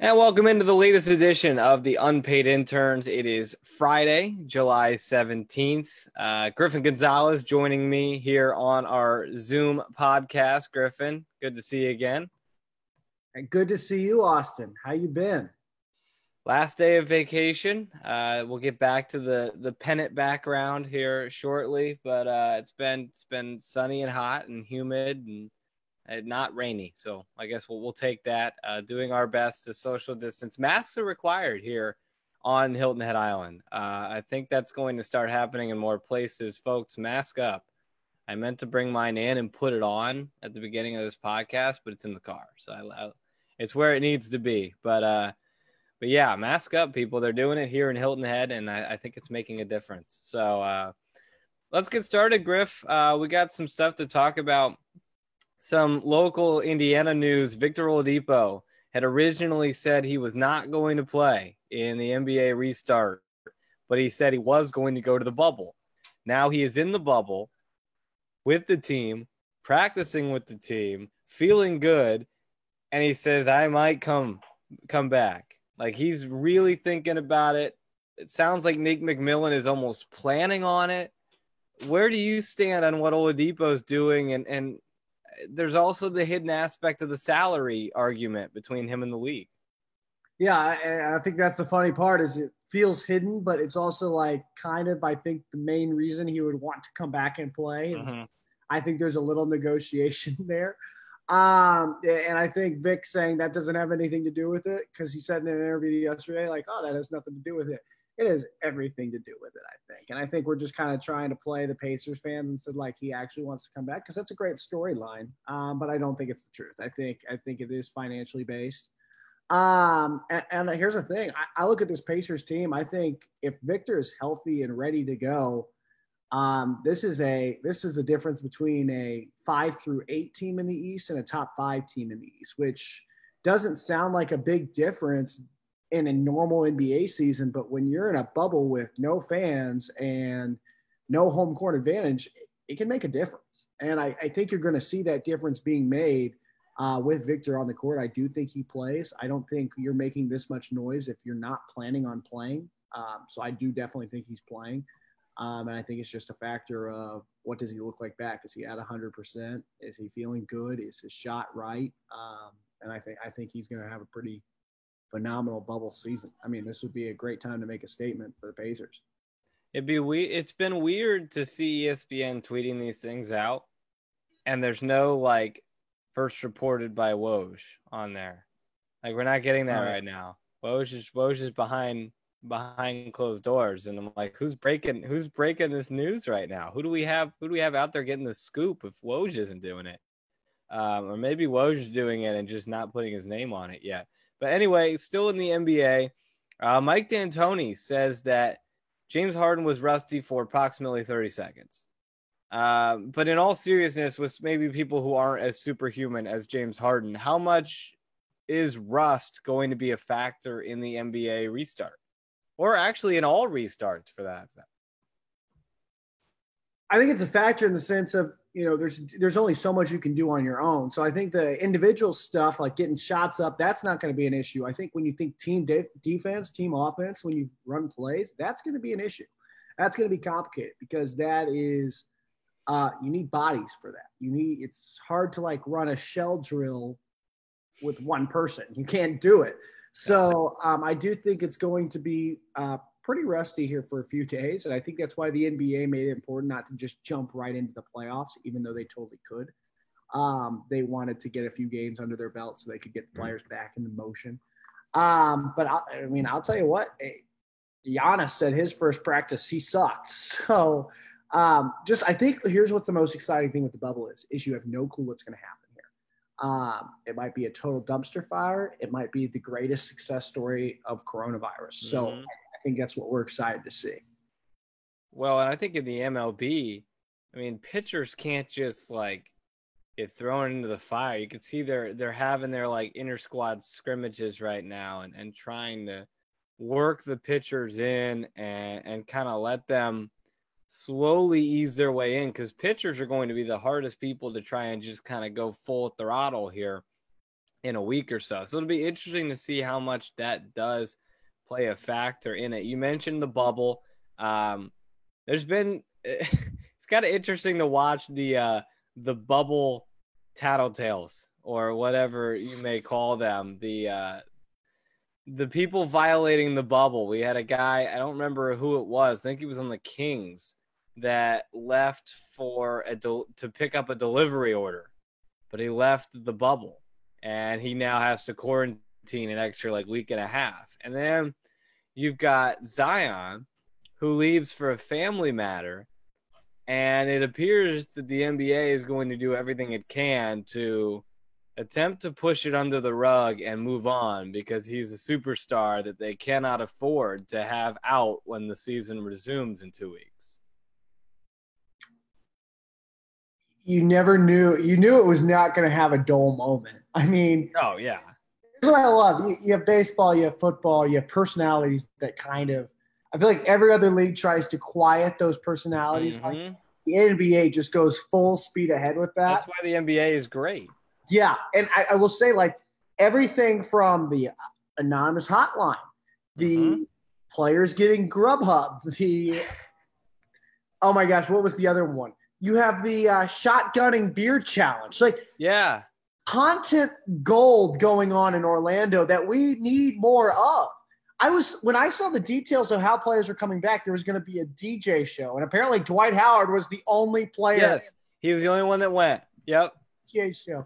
And welcome into the latest edition of the Unpaid Interns. It is Friday, July 17th. Griffin Gonzalez joining me here on our Zoom podcast. Griffin, good to see you again. And good to see you, Austin. How you been? Last day of vacation. We'll get back to the pennant background here shortly, but it's been sunny and hot and humid and not rainy. So I guess we'll take that. Doing our best to social distance. Masks are required here on Hilton Head Island. I think that's going to start happening in more places. Folks, mask up. I meant to bring mine in and put it on at the beginning of this podcast, but it's in the car. So it's where it needs to be. But yeah, mask up, people. They're doing it here in Hilton Head, and I think it's making a difference. So let's get started, Griff. We got some stuff to talk about. Some local Indiana news. Victor Oladipo had originally said he was not going to play in the NBA restart, but he said he was going to go to the bubble. Now he is in the bubble with the team, practicing with the team, feeling good, and he says, I might come back. Like, he's really thinking about it. It sounds like Nick McMillan is almost planning on it. Where do you stand on what Oladipo's doing? And there's also the hidden aspect of the salary argument between him and the league. Yeah, I think that's the funny part is it feels hidden, but it's also like kind of, I think, the main reason he would want to come back and play. Mm-hmm. I think there's a little negotiation there. And I think Vic saying that doesn't have anything to do with it because he said in an interview yesterday, like, oh, that has nothing to do with it. It has everything to do with it, I think. And I think we're just kind of trying to play the Pacers fans and said, like, he actually wants to come back because that's a great storyline. But I don't think it's the truth. I think it is financially based. And here's the thing. I look at this Pacers team. I think if Victor is healthy and ready to go, this is a difference between a 5-8 team in the East and a top 5 team in the East, which doesn't sound like a big difference in a normal NBA season, but when you're in a bubble with no fans and no home court advantage, it can make a difference. And I think you're going to see that difference being made with Victor on the court. I do think he plays. I don't think you're making this much noise if you're not planning on playing. So I do definitely think he's playing. And I think it's just a factor of what does he look like back? Is he at 100%? Is he feeling good? Is his shot right? And I think he's going to have a pretty phenomenal bubble season. I mean, this would be a great time to make a statement for the Pacers. It's been weird to see ESPN tweeting these things out, and there's no like first reported by Woj on there. Like, we're not getting that right now. Woj is behind closed doors, and I'm like, who's breaking this news right now? Who do we have out there getting the scoop if Woj isn't doing it? Or maybe Woj is doing it and just not putting his name on it yet. But anyway, still in the NBA, Mike D'Antoni says that James Harden was rusty for approximately 30 seconds. But in all seriousness, with maybe people who aren't as superhuman as James Harden, how much is rust going to be a factor in the NBA restart? Or actually in all restarts for that? I think it's a factor in the sense of, there's only so much you can do on your own. So I think the individual stuff, like getting shots up, that's not going to be an issue. I think when you think team defense, team offense, when you run plays, that's going to be an issue. That's going to be complicated because that is, you need bodies for that. It's hard to like run a shell drill with one person. You can't do it. So I do think it's going to be pretty rusty here for a few days. And I think that's why the NBA made it important not to just jump right into the playoffs, even though they totally could. They wanted to get a few games under their belt so they could get players back in the motion. But I'll tell you what, Giannis said his first practice, he sucked. So I think here's what the most exciting thing with the bubble is you have no clue what's going to happen here. It might be a total dumpster fire. It might be the greatest success story of coronavirus. So I think that's what we're excited to see. Well, and I think in the MLB, pitchers can't just like get thrown into the fire. You can see they're having their like inter squad scrimmages right now and trying to work the pitchers in and kind of let them slowly ease their way in, because pitchers are going to be the hardest people to try and just kind of go full throttle here. in a week or so. So it'll be interesting to see how much that does play a factor in it. You mentioned the bubble. There's been it's kind of interesting to watch the bubble tattletales or whatever you may call them. The people violating the bubble. We had a guy, I don't remember who it was. I think he was on the Kings that left to pick up a delivery order, but he left the bubble and he now has to quarantine an extra week and a half. And then you've got Zion who leaves for a family matter, and it appears that the NBA is going to do everything it can to attempt to push it under the rug and move on because he's a superstar that they cannot afford to have out when the season resumes in 2 weeks. You never knew. You knew it was not going to have a dull moment. I mean, oh yeah. Here's what I love. You have baseball, you have football, you have personalities that kind of. I feel like every other league tries to quiet those personalities. Mm-hmm. Like the NBA just goes full speed ahead with that. That's why the NBA is great. Yeah, and I will say, everything from the anonymous hotline, the players getting Grubhub, oh my gosh, what was the other one? You have the shotgunning beer challenge. Yeah. Content gold going on in Orlando that we need more of. When I saw the details of how players were coming back, there was going to be a DJ show, and apparently Dwight Howard was the only player. Yes, he was the only one that went. Yep. DJ show.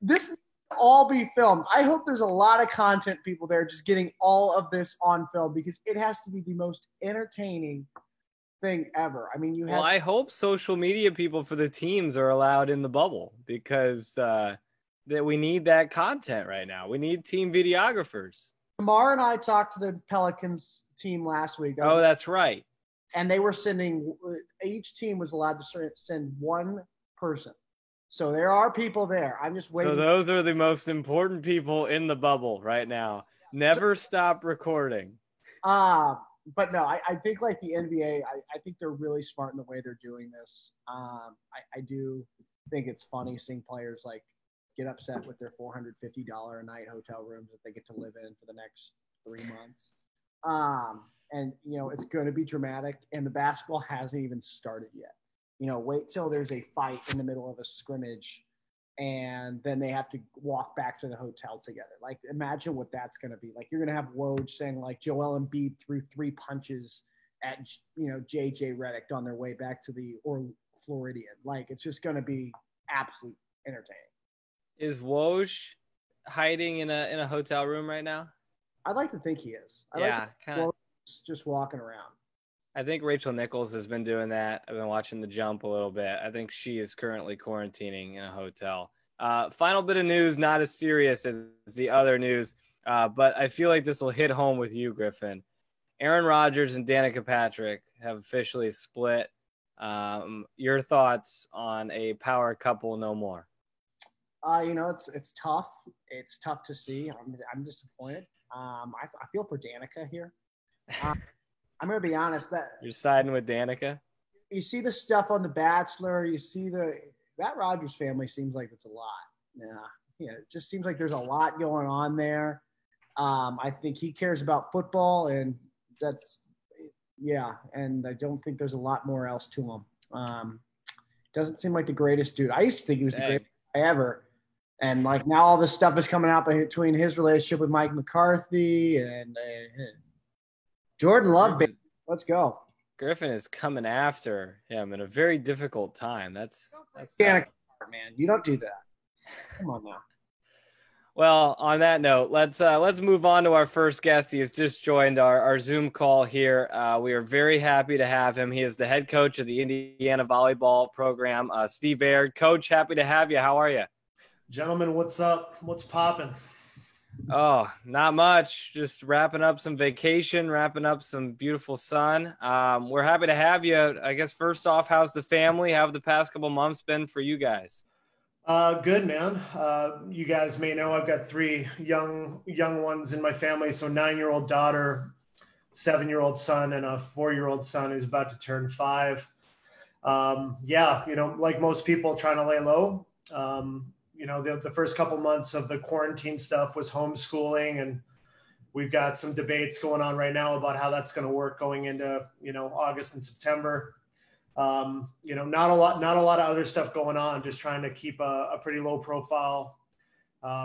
This needs to all be filmed. I hope there's a lot of content people there just getting all of this on film because it has to be the most entertaining thing ever. I mean, I hope social media people for the teams are allowed in the bubble because that we need that content right now. We need team videographers. Tamar and I talked to the Pelicans team last week. Oh, that's right. And they were each team was allowed to send one person. So there are people there. I'm just waiting. So those are the most important people in the bubble right now. Never stop recording. But no, I think the NBA, I think they're really smart in the way they're doing this. I do think it's funny seeing players get upset with their $450 a night hotel rooms that they get to live in for the next 3 months. And it's going to be dramatic, and the basketball hasn't even started yet. Wait till there's a fight in the middle of a scrimmage, and then they have to walk back to the hotel together. Imagine what that's going to be. You're going to have Woj saying Joel Embiid threw 3 punches at, JJ Redick on their way back to the Floridian. It's just going to be absolute entertaining. Is Woj hiding in a hotel room right now? I'd like to think he is. Just walking around. I think Rachel Nichols has been doing that. I've been watching The Jump a little bit. I think she is currently quarantining in a hotel. Final bit of news, not as serious as the other news, but I feel like this will hit home with you, Griffin. Aaron Rodgers and Danica Patrick have officially split. Your thoughts on a power couple no more? It's tough. It's tough to see. I'm disappointed. I feel for Danica here. I'm going to be honest. That you're siding with Danica? You see the stuff on The Bachelor. You see that Rodgers family seems like it's a lot. Yeah, it just seems like there's a lot going on there. I think he cares about football, and and I don't think there's a lot more else to him. Doesn't seem like the greatest dude. I used to think he was the greatest guy ever. And now all this stuff is coming out between his relationship with Mike McCarthy and Jordan Love, baby. Let's go. Griffin is coming after him in a very difficult time. That's Danica, man. You don't do that. Come on now. Well, on that note, let's move on to our first guest. He has just joined our Zoom call here. We are very happy to have him. He is the head coach of the Indiana volleyball program. Steve Aird. Coach, happy to have you. How are you? Gentlemen, what's up? What's popping? Oh, not much. Just wrapping up some vacation, wrapping up some beautiful sun. We're happy to have you. I guess first off, how's the family? How have the past couple months been for you guys? Good, man. You guys may know I've got 3 young ones in my family. So 9-year-old daughter, 7-year-old son, and a 4-year-old son who's about to turn 5. Like most people, trying to lay low. the first couple months of the quarantine stuff was homeschooling, and we've got some debates going on right now about how that's going to work going into, August and September. Not a lot of other stuff going on, just trying to keep a pretty low profile,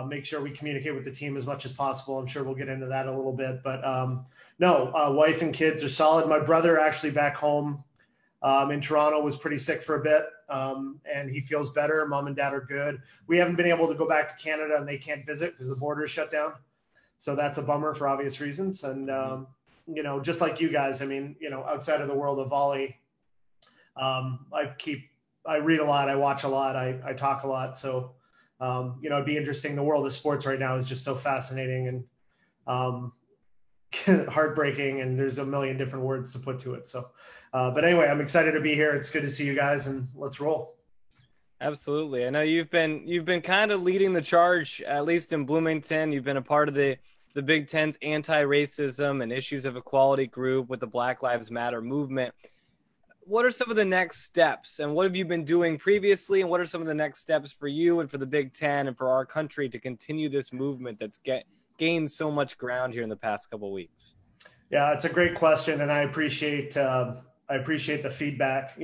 make sure we communicate with the team as much as possible. I'm sure we'll get into that a little bit, but wife and kids are solid. My brother actually back home in Toronto was pretty sick for a bit, and he feels better. Mom and dad are good. We haven't been able to go back to Canada, and they can't visit because the border is shut down. So that's a bummer for obvious reasons. And, just like you guys, outside of the world of volley, I read a lot, I watch a lot, I talk a lot. So, it'd be interesting. The world of sports right now is just so fascinating and heartbreaking, and there's a million different words to put to it. So, but anyway, I'm excited to be here. It's good to see you guys, and let's roll. Absolutely. I know you've been kind of leading the charge, at least in Bloomington. You've been a part of the Big Ten's anti-racism and issues of equality group with the Black Lives Matter movement. What are some of the next steps, and what have you been doing previously, and what are some of the next steps for you and for the Big Ten and for our country to continue this movement that's gained so much ground here in the past couple of weeks? Yeah, it's a great question, and I appreciate the feedback.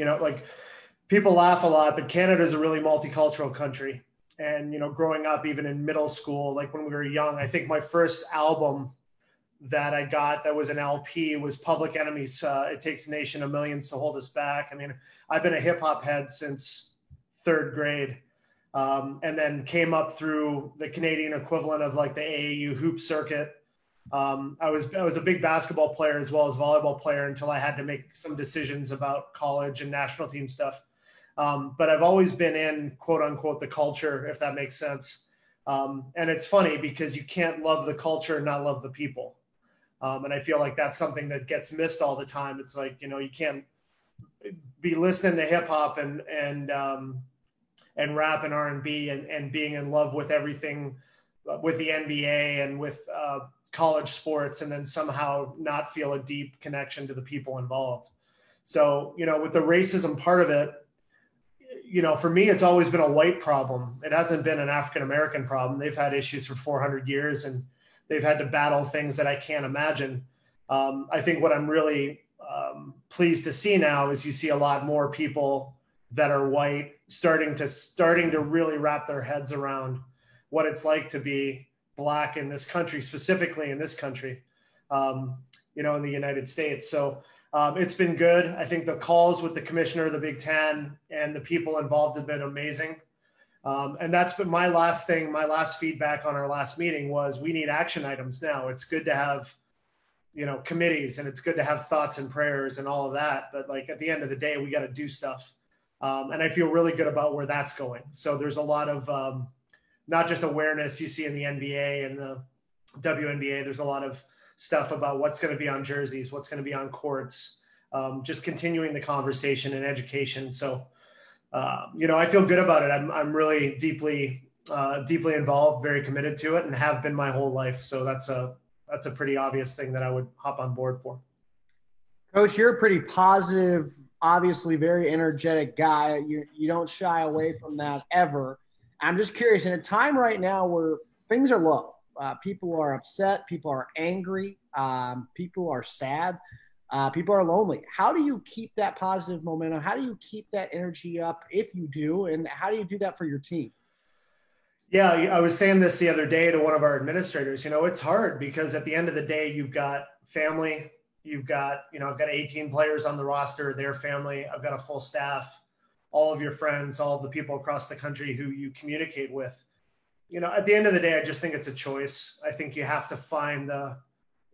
People laugh a lot, but Canada is a really multicultural country. And, growing up, even in middle school, like when we were young, I think my first album that I got that was an LP was Public Enemy's It Takes a Nation of Millions to Hold Us Back. I've been a hip hop head since third grade, and then came up through the Canadian equivalent of like the AAU hoop circuit. I was a big basketball player as well as volleyball player until I had to make some decisions about college and national team stuff. But I've always been in, quote unquote, the culture, if that makes sense. And it's funny because you can't love the culture and not love the people. And I feel like that's something that gets missed all the time. It's like, you can't be listening to hip hop and rap and R&B and being in love with everything, with the NBA and with college sports, and then somehow not feel a deep connection to the people involved. So, with the racism part of it, for me, it's always been a white problem. It hasn't been an African-American problem. They've had issues for 400 years, and they've had to battle things that I can't imagine. I think what I'm really pleased to see now is you see a lot more people that are white starting to really wrap their heads around what it's like to be Black in this country, specifically in this country, in the United States. So it's been good. I think the calls with the commissioner of the Big Ten and the people involved have been amazing. And that's been my last thing. My last feedback on our last meeting was we need action items now. It's good to have, committees, and it's good to have thoughts and prayers and all of that. But like at the end of the day, we got to do stuff. And I feel really good about where that's going. So there's a lot of not just awareness you see in the NBA and the WNBA. There's a lot of stuff about what's going to be on jerseys, what's going to be on courts, just continuing the conversation and education. So, I feel good about it. I'm really deeply involved, very committed to it, and have been my whole life. So that's a pretty obvious thing that I would hop on board for. Coach, you're a pretty positive, obviously very energetic guy. You don't shy away from that ever. I'm just curious, in a time right now where things are low, people are upset, people are angry, people are sad, people are lonely. How do you keep that positive momentum? How do you keep that energy up if you do? And how do you do that for your team? Yeah, I was saying this the other day to one of our administrators. It's hard because at the end of the day, you've got family. You've got, I've got 18 players on the roster, their family. I've got a full staff, all of your friends, all of the people across the country who you communicate with. At the end of the day, I just think it's a choice. I think you have to find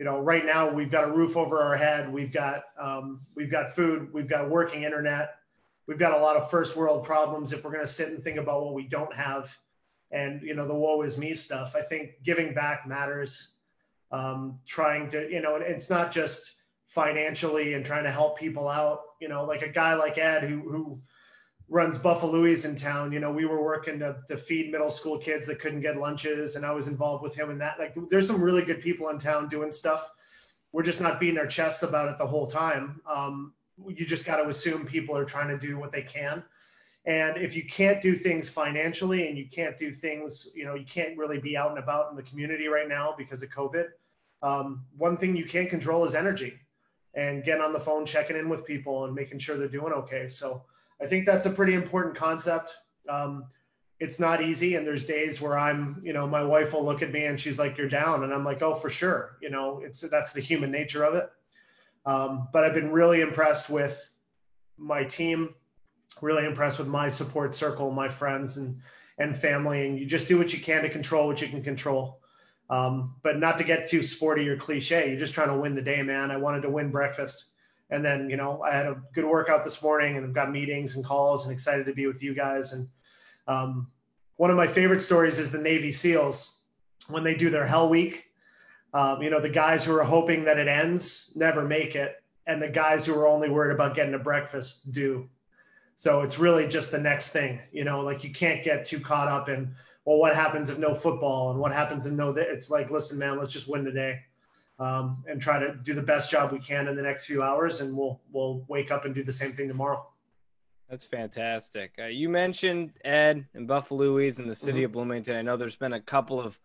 right now we've got a roof over our head. We've got food. We've got working internet. We've got a lot of first world problems if we're going to sit and think about what we don't have. And, the woe is me stuff. I think giving back matters. Trying to, it's not just financially and trying to help people out, like a guy like Ed who runs Buffalo's in town. We were working to feed middle school kids that couldn't get lunches, and I was involved with him in that. Like, there's some really good people in town doing stuff. We're just not beating our chests about it the whole time. You just got to assume people are trying to do what they can. And if you can't do things financially and you can't do things, you can't really be out and about in the community right now because of COVID. One thing you can't control is energy, and getting on the phone, checking in with people and making sure they're doing okay. So I think that's a pretty important concept. It's not easy. And there's days where my wife will look at me and she's like, "You're down." And I'm like, "Oh, for sure." That's the human nature of it. But I've been really impressed with my team, really impressed with my support circle, my friends and family. And you just do what you can to control what you can control. But not to get too sporty or cliche. You're just trying to win the day, man. I wanted to win breakfast. And then, I had a good workout this morning and I've got meetings and calls and excited to be with you guys. And one of my favorite stories is the Navy SEALs when they do their Hell Week. The guys who are hoping that it ends never make it. And the guys who are only worried about getting to breakfast do. So it's really just the next thing, like you can't get too caught up in, well, what happens if no football and what happens if no, it's like, listen, man, let's just win today and try to do the best job we can in the next few hours. And we'll wake up and do the same thing tomorrow. That's fantastic. You mentioned Ed and Buffaloes and the city of Bloomington. I know there's been a couple of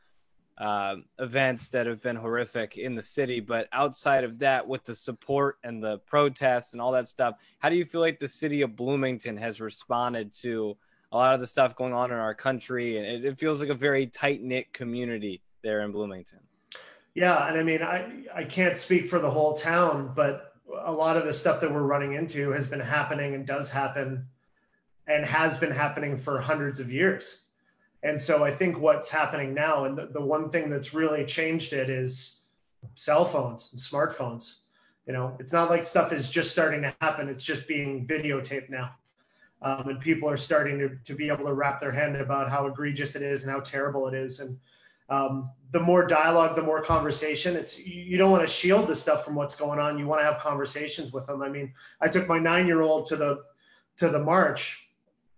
events that have been horrific in the city, but outside of that, with the support and the protests and all that stuff, how do you feel like the city of Bloomington has responded to a lot of the stuff going on in our country? And it feels like a very tight-knit community there in Bloomington. Yeah. And I mean, I can't speak for the whole town, but a lot of the stuff that we're running into has been happening and does happen and has been happening for hundreds of years. And so I think what's happening now, and the one thing that's really changed it, is cell phones and smartphones. It's not like stuff is just starting to happen. It's just being videotaped now. And people are starting to be able to wrap their head about how egregious it is and how terrible it is. And the more dialogue, the more conversation. You don't want to shield the stuff from what's going on. You want to have conversations with them. I mean, I took my 9-year-old to the march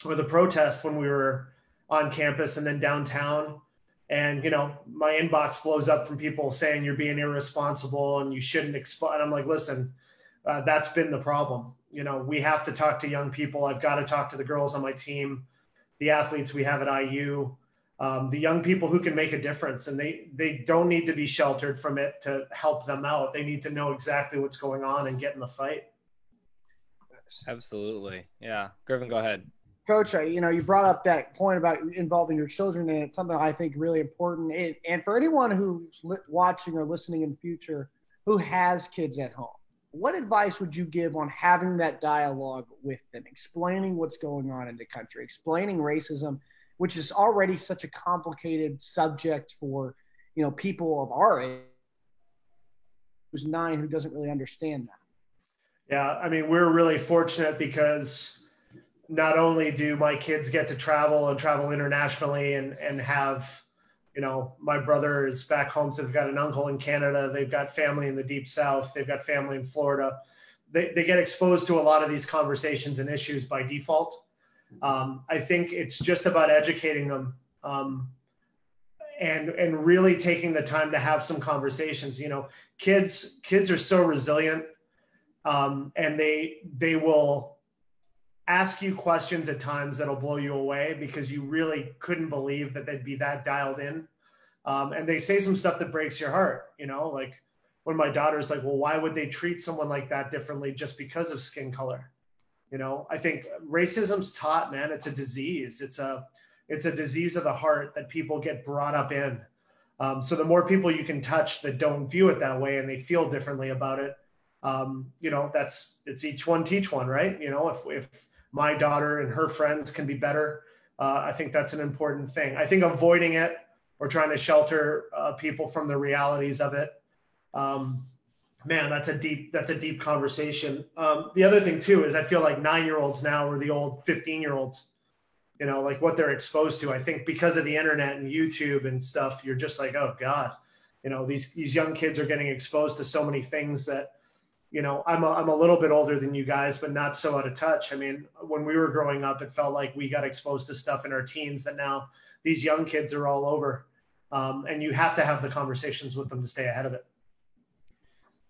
or the protest when we were on campus and then downtown. And, my inbox blows up from people saying you're being irresponsible and you shouldn't and I'm like, listen, that's been the problem. We have to talk to young people. I've got to talk to the girls on my team, the athletes we have at IU, the young people who can make a difference. And they don't need to be sheltered from it to help them out. They need to know exactly what's going on and get in the fight. Absolutely. Yeah. Griffin, go ahead. Coach, you brought up that point about involving your children, and it's something I think really important. And for anyone who's watching or listening in the future who has kids at home, what advice would you give on having that dialogue with them, explaining what's going on in the country, explaining racism, which is already such a complicated subject for, people of our age, who's 9, who doesn't really understand that? Yeah, I mean, we're really fortunate because not only do my kids get to travel internationally and have, my brother is back home. So they've got an uncle in Canada. They've got family in the deep South. They've got family in Florida. They get exposed to a lot of these conversations and issues by default. I think it's just about educating them and really taking the time to have some conversations. Kids are so resilient and they will ask you questions at times that'll blow you away because you really couldn't believe that they'd be that dialed in. And they say some stuff that breaks your heart, like when my daughter's like, well, why would they treat someone like that differently just because of skin color? I think racism's taught, man. It's a disease. It's a disease of the heart that people get brought up in. So the more people you can touch that don't view it that way and they feel differently about it, it's each one teach one, right? If my daughter and her friends can be better, I think that's an important thing. I think avoiding it or trying to shelter people from the realities of it, man, that's a deep conversation. The other thing too is I feel like 9-year-olds now are the old 15-year-olds, like what they're exposed to. I think because of the internet and YouTube and stuff, you're just like, oh God, these young kids are getting exposed to so many things that, I'm a little bit older than you guys, but not so out of touch. I mean, when we were growing up, it felt like we got exposed to stuff in our teens that now these young kids are all over. And you have to have the conversations with them to stay ahead of it.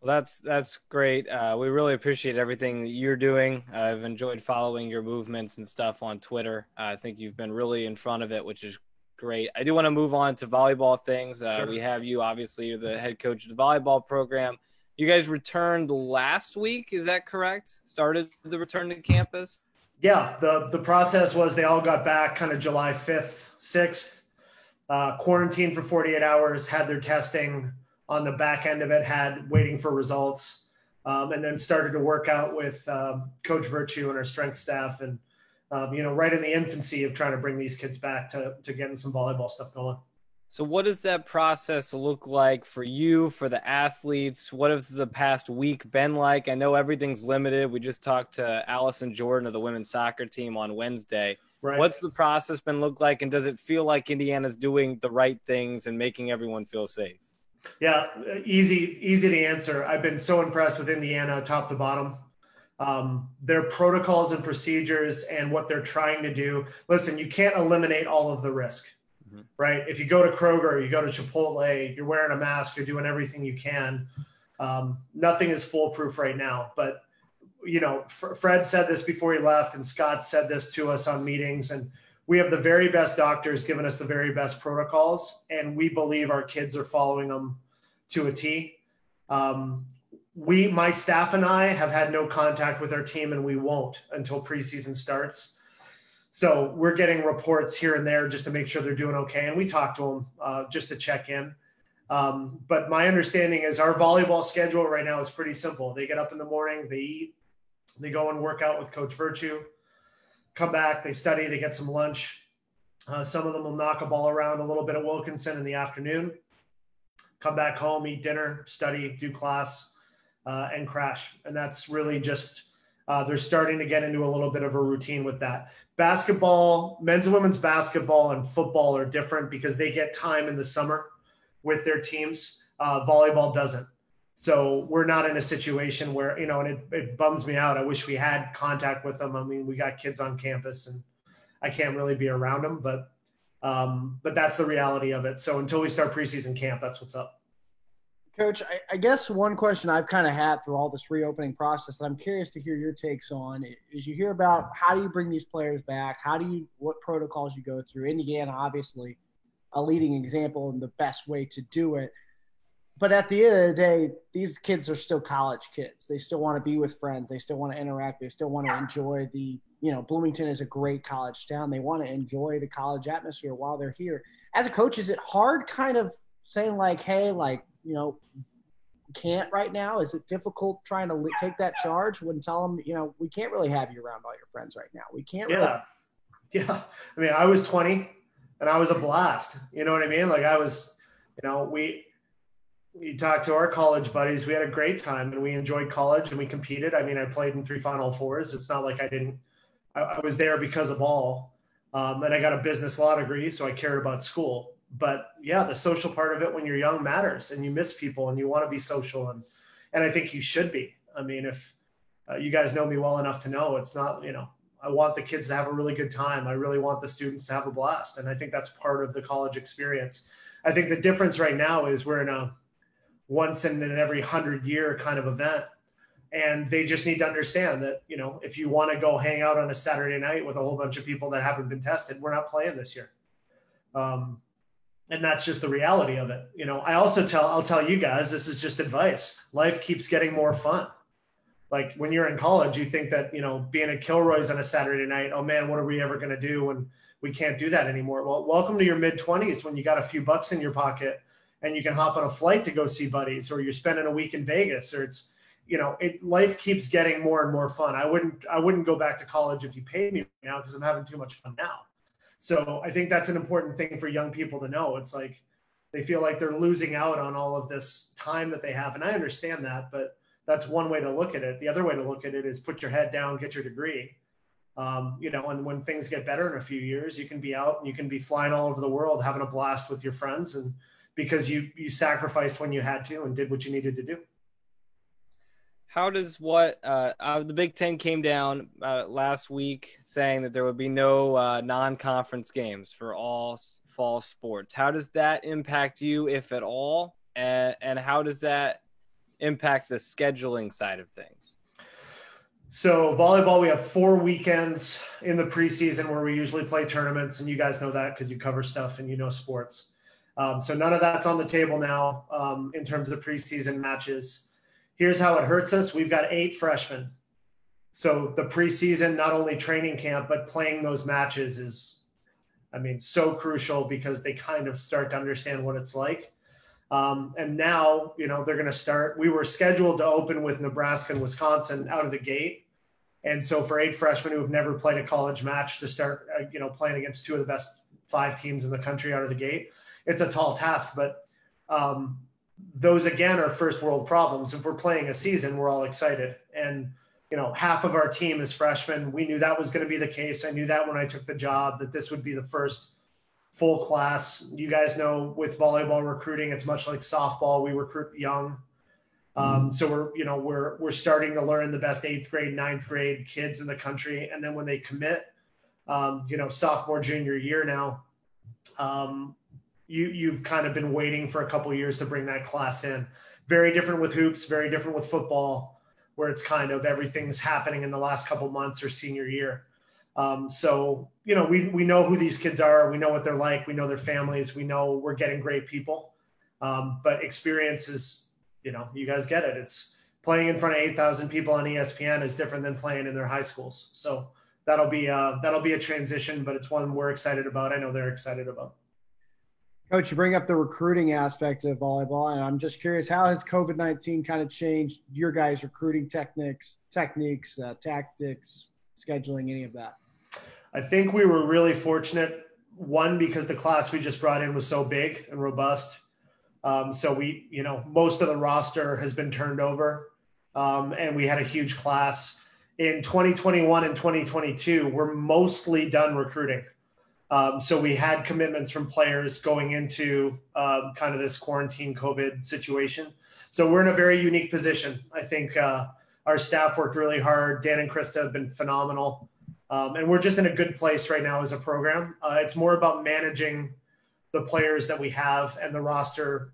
Well, that's great. We really appreciate everything that you're doing. I've enjoyed following your movements and stuff on Twitter. I think you've been really in front of it, which is great. I do want to move on to volleyball things. Sure. We have you, obviously, you're the head coach of the volleyball program. You guys returned last week, is that correct? Started the return to campus? Yeah, the process was they all got back kind of July 5th, 6th, quarantined for 48 hours, had their testing on the back end of it, had waiting for results, and then started to work out with Coach Virtue and our strength staff, and right in the infancy of trying to bring these kids back to getting some volleyball stuff going. So what does that process look like for you, for the athletes? What has the past week been like? I know everything's limited. We just talked to Allison Jordan of the women's soccer team on Wednesday. Right. What's the process been look like, and does it feel like Indiana's doing the right things and making everyone feel safe? Yeah, easy to answer. I've been so impressed with Indiana top to bottom. Their protocols and procedures and what they're trying to do. Listen, you can't eliminate all of the risk. Right? If you go to Kroger, you go to Chipotle, you're wearing a mask, you're doing everything you can. Nothing is foolproof right now. But, Fred said this before he left, and Scott said this to us on meetings. And we have the very best doctors giving us the very best protocols, and we believe our kids are following them to a T. My staff and I have had no contact with our team, and we won't until preseason starts. So we're getting reports here and there just to make sure they're doing okay. And we talk to them just to check in. But my understanding is our volleyball schedule right now is pretty simple. They get up in the morning, they eat, they go and work out with Coach Virtue, come back, they study, they get some lunch. Some of them will knock a ball around a little bit at Wilkinson in the afternoon, come back home, eat dinner, study, do class, and crash. And that's really just they're starting to get into a little bit of a routine with that. Basketball, men's and women's basketball and football are different because they get time in the summer with their teams. Volleyball doesn't. So we're not in a situation where, and it bums me out. I wish we had contact with them. I mean, we got kids on campus and I can't really be around them, but that's the reality of it. So until we start preseason camp, that's what's up. Coach, I guess one question I've kind of had through all this reopening process that I'm curious to hear your takes on is you hear about how do you bring these players back? What protocols you go through? Indiana, obviously, a leading example and the best way to do it. But at the end of the day, these kids are still college kids. They still want to be with friends. They still want to interact. They still want to enjoy Bloomington is a great college town. They want to enjoy the college atmosphere while they're here. As a coach, is it hard kind of saying like, hey, can't right now? Is it difficult trying to take that charge when tell them, we can't really have you around all your friends right now. We can't. Yeah. Really. Yeah. I mean, I was 20 and I was a blast. You know what I mean? Like I was, we talked to our college buddies. We had a great time and we enjoyed college and we competed. I mean, I played in 3 Final Fours. It's not like I was there because of ball. And I got a business law degree, so I cared about school. But yeah, the social part of it when you're young matters and you miss people and you want to be social. And I think you should be. I mean, if you guys know me well enough to know it's not, I want the kids to have a really good time. I really want the students to have a blast. And I think that's part of the college experience. I think the difference right now is we're in a once in an every 100-year kind of event. And they just need to understand that, if you want to go hang out on a Saturday night with a whole bunch of people that haven't been tested, we're not playing this year. And that's just the reality of it. I'll tell you guys, this is just advice. Life keeps getting more fun. Like when you're in college, you think that, being at Kilroy's on a Saturday night, oh man, what are we ever going to do when we can't do that anymore? Well, welcome to your mid-20s when you got a few bucks in your pocket and you can hop on a flight to go see buddies, or you're spending a week in Vegas, or it's, life keeps getting more and more fun. I wouldn't go back to college if you paid me now because I'm having too much fun now. So I think that's an important thing for young people to know. It's like they feel like they're losing out on all of this time that they have. And I understand that, but that's one way to look at it. The other way to look at it is put your head down, get your degree. And when things get better in a few years, you can be out and you can be flying all over the world, having a blast with your friends. And because you sacrificed when you had to and did what you needed to do. How does the Big Ten came down last week saying that there would be no non-conference games for all fall sports. How does that impact you, if at all? And how does that impact the scheduling side of things? So volleyball, we have 4 weekends in the preseason where we usually play tournaments, and you guys know that because you cover stuff and you know sports. So none of that's on the table now in terms of preseason matches. Here's how it hurts us. We've got 8 freshmen. So the preseason, not only training camp, but playing those matches is, so crucial because they kind of start to understand what it's like. And now, they're going to start. We were scheduled to open with Nebraska and Wisconsin out of the gate. And so for 8 freshmen who have never played a college match to start, playing against 2 of the best 5 teams in the country out of the gate, it's a tall task. But those, again, are first world problems. If we're playing a season, we're all excited. And, half of our team is freshmen. We knew that was going to be the case. I knew that when I took the job, that this would be the first full class. You guys know with volleyball recruiting, it's much like softball. We recruit young. So we're starting to learn the best 8th grade, 9th grade kids in the country. And then when they commit, sophomore, junior year now, you've kind of been waiting for a couple of years to bring that class in. Very different with hoops, very different with football, where it's kind of everything's happening in the last couple months or senior year. So, we know who these kids are. We know what they're like. We know their families. We know we're getting great people. But experience is, you guys get it. It's playing in front of 8,000 people on ESPN is different than playing in their high schools. So that'll be a transition, but it's one we're excited about. I know they're excited about. Coach, you bring up the recruiting aspect of volleyball, and I'm just curious, how has COVID-19 kind of changed your guys' recruiting techniques, tactics, scheduling, any of that? I think we were really fortunate, one, because the class we just brought in was so big and robust. So we, most of the roster has been turned over, and we had a huge class. In 2021 and 2022, we're mostly done recruiting. So we had commitments from players going into kind of this quarantine COVID situation. So we're in a very unique position. I think our staff worked really hard. Dan and Krista have been phenomenal. And we're just in a good place right now as a program. It's more about managing the players that we have and the roster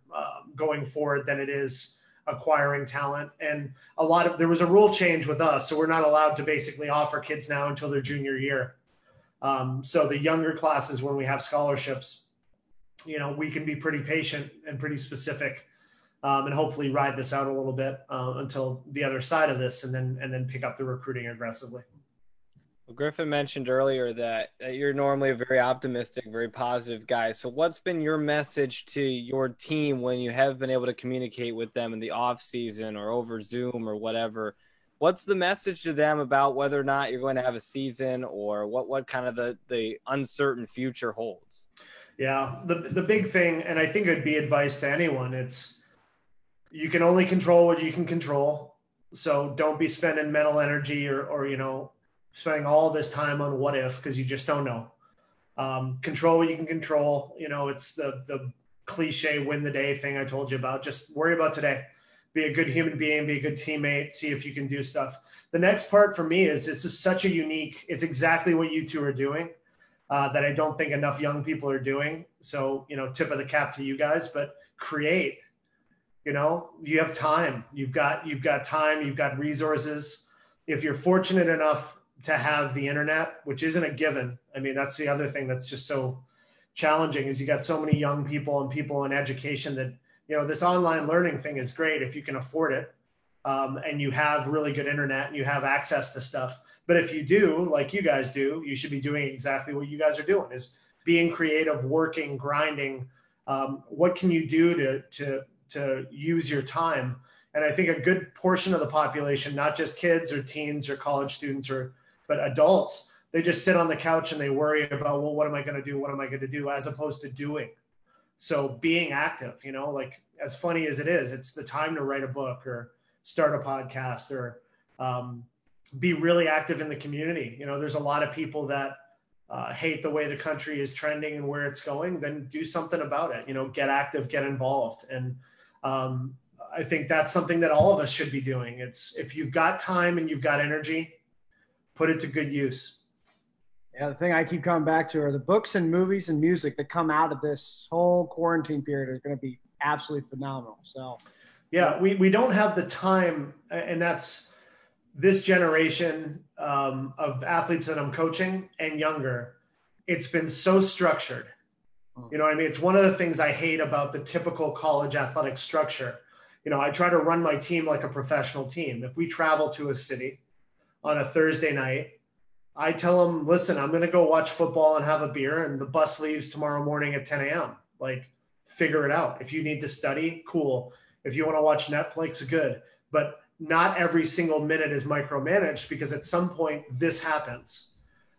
going forward than it is acquiring talent. And there was a rule change with us. So we're not allowed to basically offer kids now until their junior year. So the younger classes, when we have scholarships, we can be pretty patient and pretty specific, and hopefully ride this out a little bit until the other side of this, and then pick up the recruiting aggressively. Well, Griffin mentioned earlier that you're normally a very optimistic, very positive guy. So what's been your message to your team when you have been able to communicate with them in the off season or over Zoom or whatever? What's the message to them about whether or not you're going to have a season, or what kind of the uncertain future holds? Yeah, the big thing, and I think it'd be advice to anyone, it's you can only control what you can control. So don't be spending mental energy or spending all this time on what if, because you just don't know. Control what you can control. It's the cliche win the day thing I told you about. Just worry about today. Be a good human being, be a good teammate, see if you can do stuff. The next part for me is this is such a unique, it's exactly what you two are doing that I don't think enough young people are doing. So, tip of the cap to you guys, but create, you have time, you've got time, you've got resources. If you're fortunate enough to have the internet, which isn't a given. That's the other thing that's just so challenging is you got so many young people and people in education that, this online learning thing is great if you can afford it and you have really good internet and you have access to stuff. But if you do, like you guys do, you should be doing exactly what you guys are doing, is being creative, working, grinding. What can you do to use your time? And I think a good portion of the population, not just kids or teens or college students but adults, they just sit on the couch and they worry about, well, what am I going to do? What am I going to do? As opposed to doing. So being active, like as funny as it is, it's the time to write a book or start a podcast or be really active in the community. There's a lot of people that hate the way the country is trending and where it's going. Then do something about it, get active, get involved. And I think that's something that all of us should be doing. It's if you've got time and you've got energy, put it to good use. Yeah, the thing I keep coming back to are the books and movies and music that come out of this whole quarantine period are going to be absolutely phenomenal. So Yeah, we don't have the time, and that's this generation of athletes that I'm coaching and younger. It's been so structured. You know what I mean? It's one of the things I hate about the typical college athletic structure. You know, I try to run my team like a professional team. If we travel to a city on a Thursday night, I tell them, listen, I'm going to go watch football and have a beer, and the bus leaves tomorrow morning at 10 a.m. Like, figure it out. If you need to study, cool. If you want to watch Netflix, good. But not every single minute is micromanaged, because at some point this happens.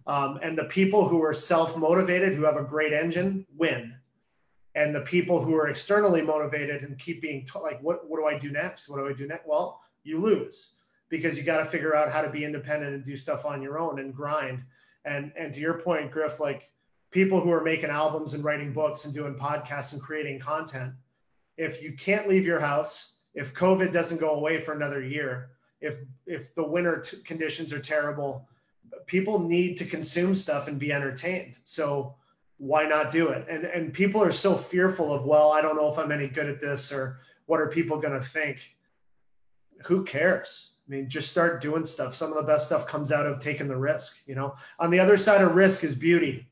And the people who are self-motivated, who have a great engine, win. And the people who are externally motivated and keep being like, what do I do next? What do I do next? Well, you lose, because you got to figure out how to be independent and do stuff on your own and grind. And to your point, Griff, like, people who are making albums and writing books and doing podcasts and creating content, if you can't leave your house, if COVID doesn't go away for another year, if the winter conditions are terrible, people need to consume stuff and be entertained. So why not do it? And people are so fearful of, well, I don't know if I'm any good at this, or what are people going to think? Who cares? I mean, just start doing stuff. Some of the best stuff comes out of taking the risk. You know, on the other side of risk is beauty.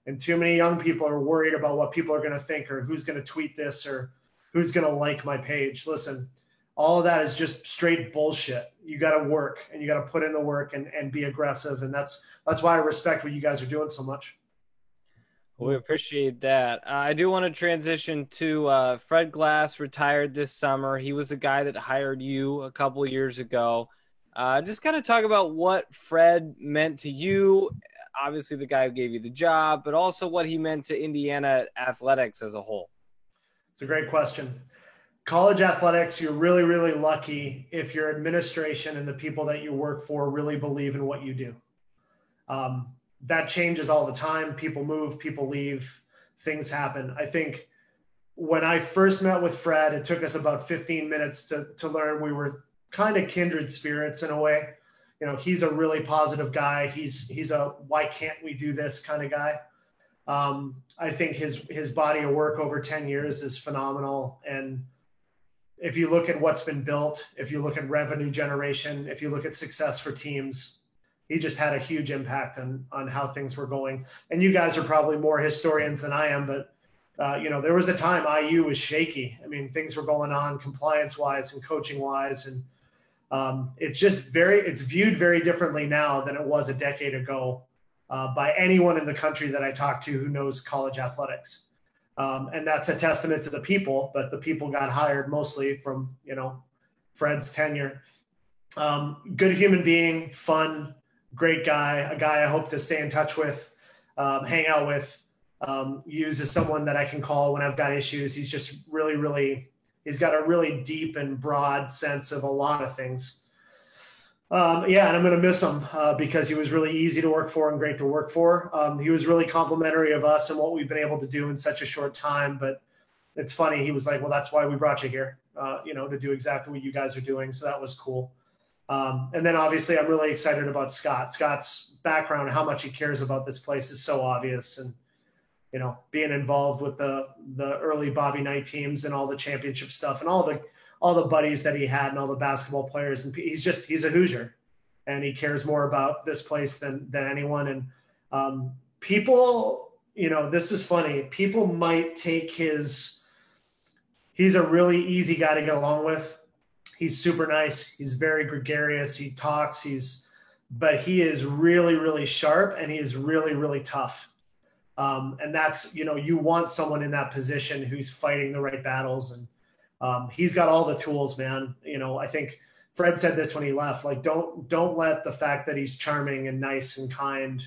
And too many young people are worried about what people are going to think, or who's going to tweet this, or who's going to like my page. Listen, all of that is just straight bullshit. You got to work, and you got to put in the work and be aggressive. And that's why I respect what you guys are doing so much. Well, we appreciate that. I do want to transition to Fred Glass retired this summer. He was a guy that hired you a couple of years ago. Just kind of talk about what Fred meant to you. Obviously, the guy who gave you the job, but also what he meant to Indiana athletics as a whole. It's a great question. College athletics, you're really, really lucky if your administration and the people that you work for really believe in what you do. That changes all the time. People move, people leave, things happen. I think when I first met with Fred, it took us about 15 minutes to learn we were kind of kindred spirits in a way. You know, he's a really positive guy. He's a why can't we do this kind of guy. I think his body of work over 10 years is phenomenal. And if you look at what's been built, if you look at revenue generation, if you look at success for teams, he just had a huge impact on how things were going. And you guys are probably more historians than I am, but you know, there was a time IU was shaky. I mean, things were going on compliance wise and coaching wise. And it's viewed very differently now than it was a decade ago by anyone in the country that I talk to who knows college athletics. And that's a testament to the people, but the people got hired mostly from, you know, Fred's tenure. Good human being, fun, great guy, a guy I hope to stay in touch with, hang out with, use as someone that I can call when I've got issues. He's just really, he's got a really deep and broad sense of a lot of things. Yeah, and I'm going to miss him because he was really easy to work for and great to work for. He was really complimentary of us and what we've been able to do in such a short time. But it's funny. He was like, well, that's why we brought you here, you know, to do exactly what you guys are doing. So that was cool. And then obviously I'm really excited about Scott. Scott's background, how much he cares about this place is so obvious. And, you know, being involved with the early Bobby Knight teams and all the championship stuff and all the buddies that he had and all the basketball players. And he's a Hoosier, and he cares more about this place than anyone. And people, you know, this is funny. People might take he's a really easy guy to get along with. He's super nice. He's very gregarious. He talks, but he is really, really sharp, and he is really, really tough. And that's, you know, you want someone in that position who's fighting the right battles. And he's got all the tools, man. You know, I think Fred said this when he left, like, don't let the fact that he's charming and nice and kind,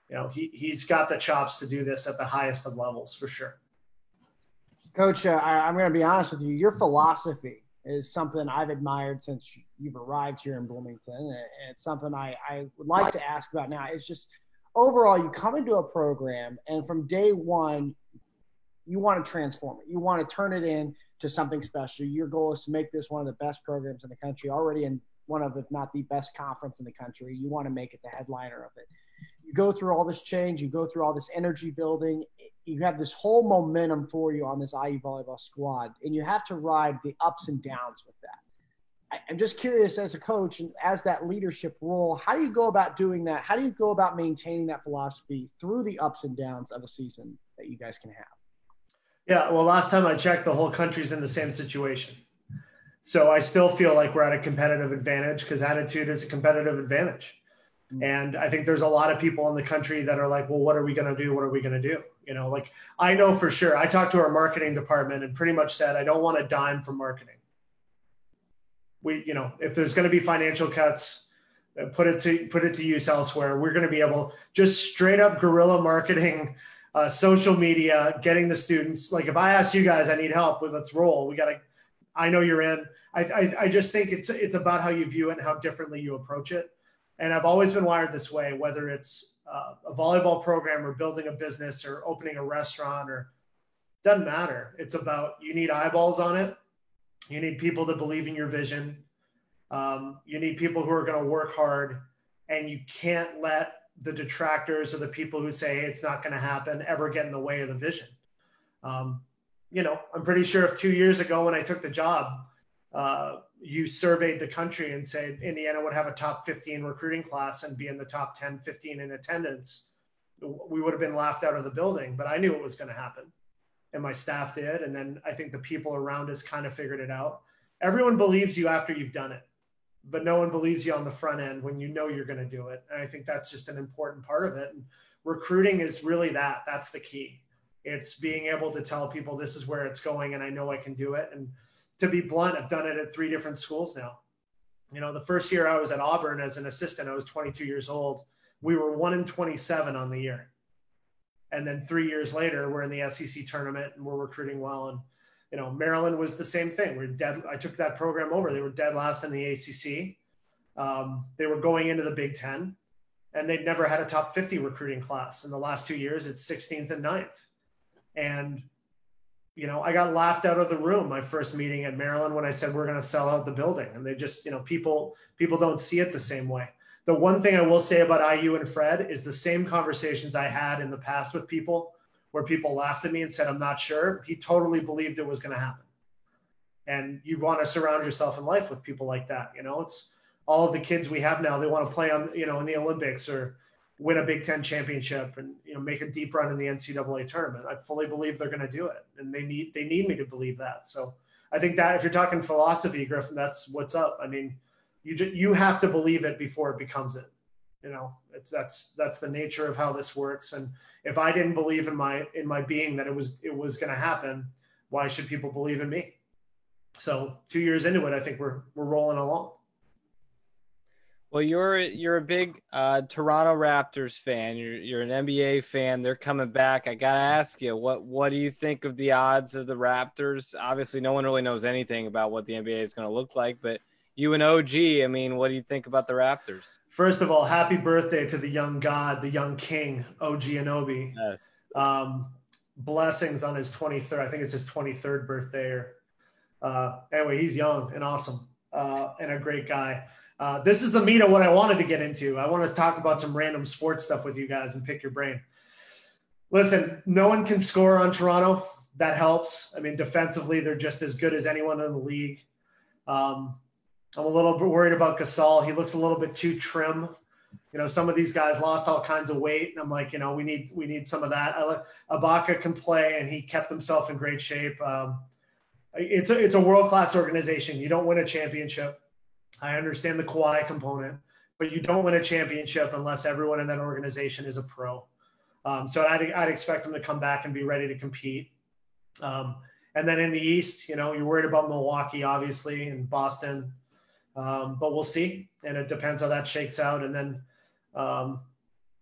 you know, he's got the chops to do this at the highest of levels for sure. Coach, I'm going to be honest with you. Your philosophy is something I've admired since you've arrived here in Bloomington. And it's something I would like to ask about now. It's just overall, you come into a program, and from day one, you want to transform it. You want to turn it into something special. Your goal is to make this one of the best programs in the country, already in one of, if not the best conference in the country. You want to make it the headliner of it. you go through all this change, you go through all this energy building, you have this whole momentum for you on this IU volleyball squad, and you have to ride the ups and downs with that. I'm just curious, as a coach and as that leadership role, how do you go about doing that? How do you go about maintaining that philosophy through the ups and downs of a season that you guys can have? Yeah, well, last time I checked, the whole country's in the same situation. So I still feel like we're at a competitive advantage because attitude is a competitive advantage. Mm-hmm. And I think there's a lot of people in the country that are like, well, what are we going to do? What are we going to do? You know, like I know for sure, I talked to our marketing department and pretty much said, I don't want a dime from marketing. If there's going to be financial cuts, put it to use elsewhere. We're going to be able just straight up guerrilla marketing, social media, getting the students. Like if I ask you guys, I need help with, let's roll. I know you're in. I just think it's about how you view it and how differently you approach it. And I've always been wired this way, whether it's a volleyball program or building a business or opening a restaurant, or doesn't matter. It's about, you need eyeballs on it. You need people to believe in your vision. You need people who are going to work hard, and you can't let the detractors or the people who say, hey, it's not going to happen, ever get in the way of the vision. I'm pretty sure if 2 years ago when I took the job, you surveyed the country and said Indiana would have a top 15 recruiting class and be in the top 10, 15 in attendance, we would have been laughed out of the building. But I knew it was going to happen. And my staff did. And then I think the people around us kind of figured it out. Everyone believes you after you've done it, but no one believes you on the front end when you know you're going to do it. And I think that's just an important part of it. And recruiting is really that. That's the key. It's being able to tell people this is where it's going and I know I can do it. And to be blunt, I've done it at 3 different schools now. The first year I was at Auburn as an assistant, I was 22 years old. We were 1-27 on the year. And then 3 years later, we're in the SEC tournament and we're recruiting well. And, Maryland was the same thing. We're dead. I took that program over. They were dead last in the ACC. They were going into the Big Ten, and they'd never had a top 50 recruiting class. In the last 2 years, it's 16th and 9th. And, I got laughed out of the room my first meeting at Maryland when I said, we're going to sell out the building. And they just, people don't see it the same way. The one thing I will say about IU and Fred is the same conversations I had in the past with people where people laughed at me and said, I'm not sure. He totally believed it was going to happen. And you want to surround yourself in life with people like that. It's all of the kids we have now. They want to play on, in the Olympics or win a Big Ten championship and, make a deep run in the NCAA tournament. I fully believe they're going to do it. And they need me to believe that. So I think that if you're talking philosophy, Griffin, that's what's up. I mean, you have to believe it before it becomes it. That's the nature of how this works. And if I didn't believe in my being that it was going to happen, why should people believe in me? So 2 years into it, I think we're rolling along. Well, you're a big Toronto Raptors fan. You're an NBA fan. They're coming back. I gotta ask you, what do you think of the odds of the Raptors? Obviously, no one really knows anything about what the NBA is going to look like, but you and OG, I mean, what do you think about the Raptors? First of all, happy birthday to the young god, the young king, OG Anunoby. Yes. Blessings on his 23rd. I think it's his 23rd birthday. Anyway, he's young and awesome and a great guy. This is the meat of what I wanted to get into. I want to talk about some random sports stuff with you guys and pick your brain. Listen, no one can score on Toronto. That helps. I mean, defensively, they're just as good as anyone in the league. I'm a little bit worried about Gasol. He looks a little bit too trim. Some of these guys lost all kinds of weight. And I'm like, we need some of that. Ibaka can play, and he kept himself in great shape. It's a world-class organization. You don't win a championship. I understand the Kawhi component, but you don't win a championship unless everyone in that organization is a pro. So I'd expect them to come back and be ready to compete. And then in the East, you're worried about Milwaukee, obviously, and Boston. But we'll see. And it depends how that shakes out. And then,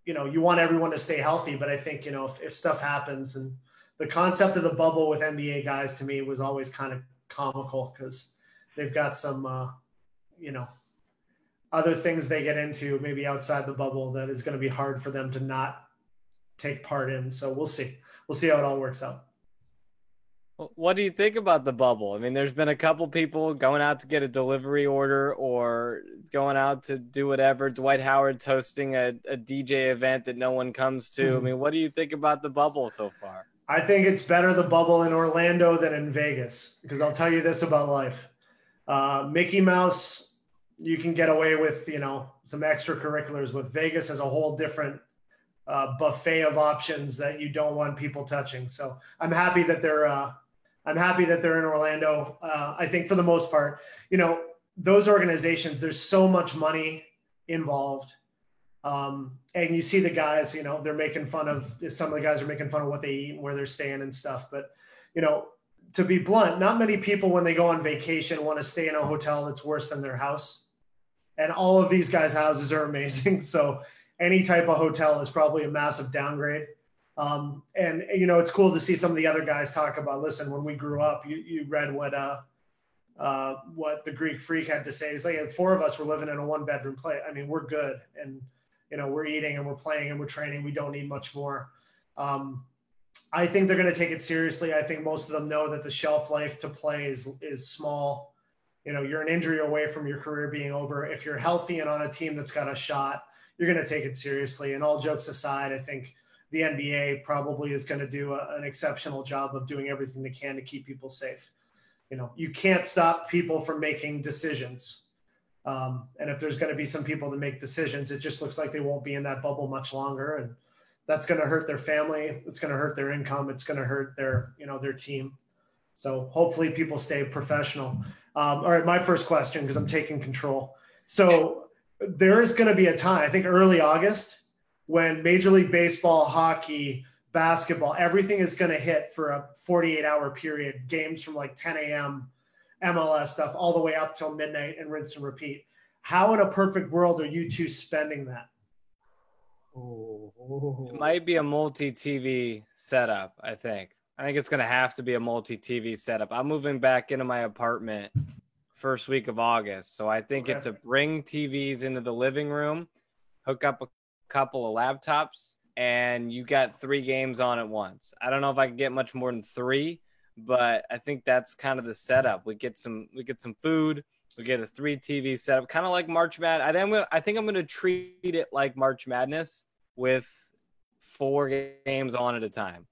you want everyone to stay healthy. But I think, if stuff happens, and the concept of the bubble with NBA guys to me was always kind of comical because they've got some, other things they get into maybe outside the bubble that is going to be hard for them to not take part in. So we'll see. We'll see how it all works out. What do you think about the bubble? I mean, there's been a couple people going out to get a delivery order or going out to do whatever. Dwight Howard's hosting a DJ event that no one comes to. I mean, what do you think about the bubble so far? I think it's better the bubble in Orlando than in Vegas, because I'll tell you this about life. Mickey Mouse, you can get away with, some extracurriculars. With Vegas as a whole different buffet of options that you don't want people touching. So I'm happy that they're in Orlando. I think for the most part, those organizations, there's so much money involved. And you see the guys, they're making fun of, some of the guys are making fun of what they eat and where they're staying and stuff. But, to be blunt, not many people when they go on vacation want to stay in a hotel that's worse than their house. And all of these guys' houses are amazing. So any type of hotel is probably a massive downgrade. And it's cool to see some of the other guys talk about, listen, when we grew up, you read what the Greek Freak had to say. He's like, 4 of us were living in a 1-bedroom place. I mean, we're good. And, we're eating and we're playing and we're training. We don't need much more. I think they're going to take it seriously. I think most of them know that the shelf life to play is small. You're an injury away from your career being over. If you're healthy and on a team that's got a shot, you're going to take it seriously. And all jokes aside, I think the NBA probably is going to do an exceptional job of doing everything they can to keep people safe. You can't stop people from making decisions. And if there's going to be some people that make decisions, it just looks like they won't be in that bubble much longer. And that's going to hurt their family. It's going to hurt their income. It's going to hurt their team. So hopefully people stay professional. All right, my first question, because I'm taking control. So there is going to be a time, I think early August, when Major League Baseball, hockey, basketball, everything is going to hit for a 48-hour period, games from like 10 a.m., MLS stuff, all the way up till midnight and rinse and repeat. How in a perfect world are you two spending that? It might be a multi-TV setup, I think. I think it's going to have to be a multi-TV setup. I'm moving back into my apartment first week of August. So I think it's a bring TVs into the living room, hook up a couple of laptops, and you got 3 games on at once. I don't know if I can get much more than 3, but I think that's kind of the setup. We get some food, we get a 3 TV setup, kind of like March Madness. I think I'm going to treat it like March Madness with 4 games on at a time.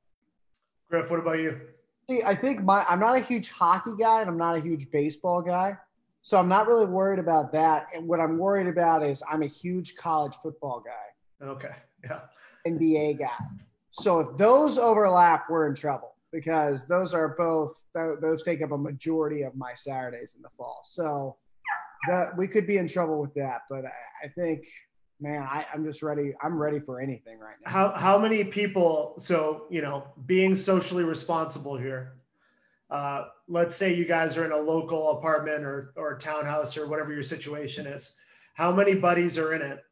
Griff, what about you? See, I think I'm not a huge hockey guy and I'm not a huge baseball guy. So I'm not really worried about that. And what I'm worried about is I'm a huge college football guy. Okay. Yeah. NBA guy. So if those overlap, we're in trouble because those take up a majority of my Saturdays in the fall. So we could be in trouble with that. But I think, man, I'm just ready. I'm ready for anything right now. How many people, so, being socially responsible here, let's say you guys are in a local apartment or townhouse or whatever your situation is. How many buddies are in it?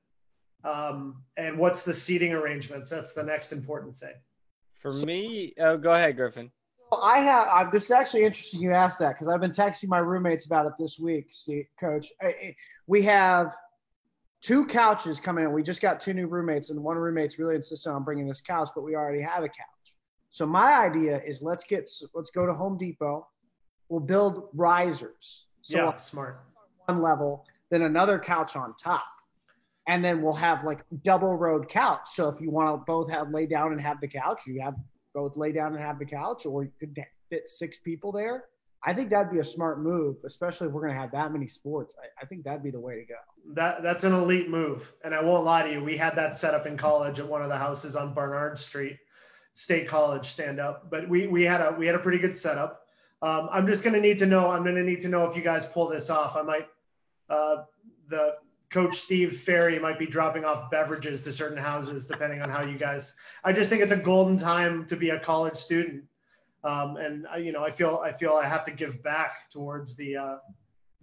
And what's the seating arrangements? That's the next important thing. For me, go ahead, Griffin. Well, this is actually interesting you asked that because I've been texting my roommates about it this week, Steve, Coach. We have 2 couches coming in. We just got 2 new roommates, and one roommate's really insistent on bringing this couch, but we already have a couch. So my idea is let's go to Home Depot. We'll build risers. So smart. One level, then another couch on top. And then we'll have like double road couch. So if you want to both lay down and have the couch, you have both lay down and have the couch, or you could fit 6 people there. I think that'd be a smart move, especially if we're going to have that many sports. I think that'd be the way to go. That's an elite move. And I won't lie to you. We had that set up in college at one of the houses on Barnard Street, State College, stand up. But we had a pretty good setup. I'm going to need to know if you guys pull this off. I might, the Coach Steve Ferry might be dropping off beverages to certain houses, depending on how you guys, I just think it's a golden time to be a college student. And I feel I have to give back towards the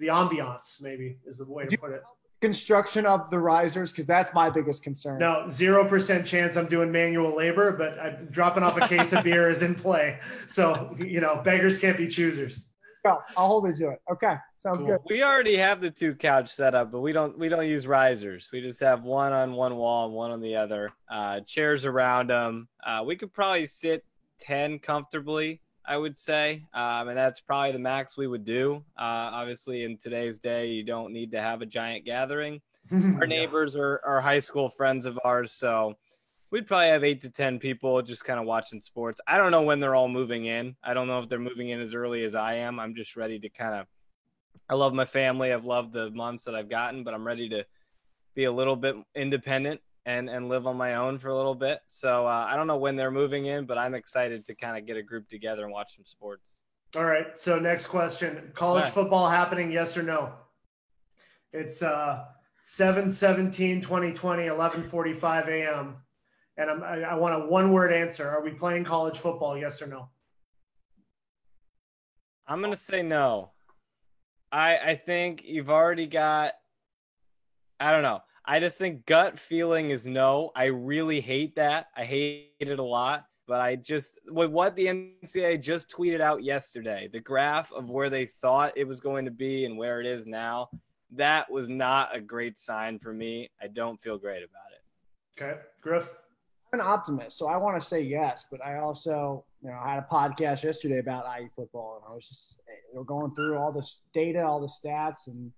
ambiance, maybe is the way to put it. Construction of the risers, because that's my biggest concern. No, 0% chance I'm doing manual labor, but I'm dropping off a case of beer is in play. So, beggars can't be choosers. Go. I'll hold you to it. Okay, sounds good. We already have the 2 couch set up, but we don't use risers. We just have one on one wall and one on the other. Chairs around them. We could probably sit 10 comfortably I would say. And that's probably the max we would do. Obviously, in today's day, you don't need to have a giant gathering. Our neighbors are high school friends of ours, so we'd probably have 8 to 10 people just kind of watching sports. I don't know when they're all moving in. I don't know if they're moving in as early as I am. I'm just ready to I love my family. I've loved the months that I've gotten, but I'm ready to be a little bit independent and live on my own for a little bit. So I don't know when they're moving in, but I'm excited to kind of get a group together and watch some sports. All right. So next question, college football happening, yes or no? It's 7/17/2020, 11:45 a.m. And I want a one-word answer. Are we playing college football, yes or no? I'm going to say no. I think you've already got, I don't know. I just think gut feeling is no. I really hate that. I hate it a lot. But with what the NCAA just tweeted out yesterday, the graph of where they thought it was going to be and where it is now, that was not a great sign for me. I don't feel great about it. Okay. Griff? I'm an optimist, so I want to say yes, but I also, I had a podcast yesterday about IU football, and I was just, going through all this data, all the stats, and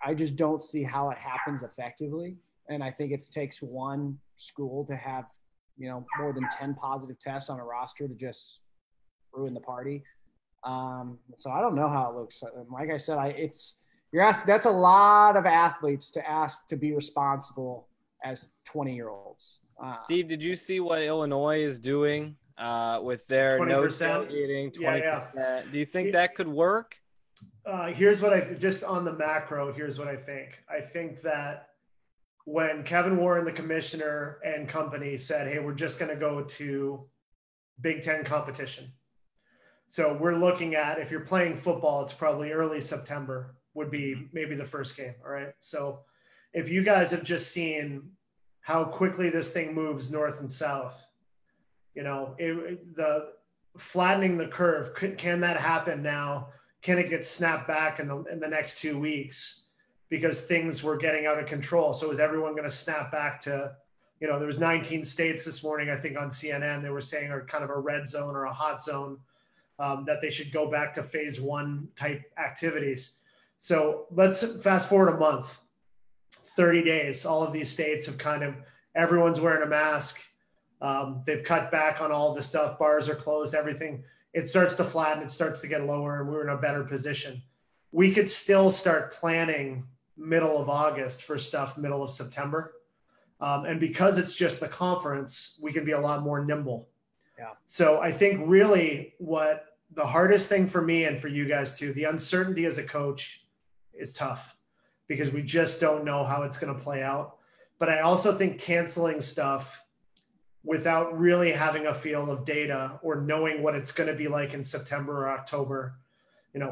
I just don't see how it happens effectively. And I think it takes one school to have, more than 10 positive tests on a roster to just ruin the party. So I don't know how it looks. Like I said, you're asked, that's a lot of athletes to ask to be responsible as 20-year-olds. Steve, did you see what Illinois is doing with their 20%? No tailgating, 20%? Yeah. Do you think that could work? Here's what just on the macro, here's what I think. I think that when Kevin Warren, the commissioner, and company said, hey, we're just going to go to Big Ten competition. So we're looking at, if you're playing football, it's probably early September would be maybe the first game. All right. So if you guys have just seen how quickly this thing moves north and south, the flattening the curve, can that happen now? Can it get snapped back in the next 2 weeks because things were getting out of control? So is everyone going to snap back to, there was 19 states this morning, I think on CNN, they were saying are kind of a red zone or a hot zone, that they should go back to phase 1 type activities. So let's fast forward a month, 30 days. All of these states have everyone's wearing a mask. They've cut back on all the stuff. Bars are closed, everything. It starts to flatten, it starts to get lower, and we're in a better position. We could still start planning middle of August for stuff middle of September. And because it's just the conference, we can be a lot more nimble. Yeah. So I think really what the hardest thing for me and for you guys too, the uncertainty as a coach is tough because we just don't know how it's going to play out. But I also think canceling stuff without really having a feel of data or knowing what it's going to be like in September or October,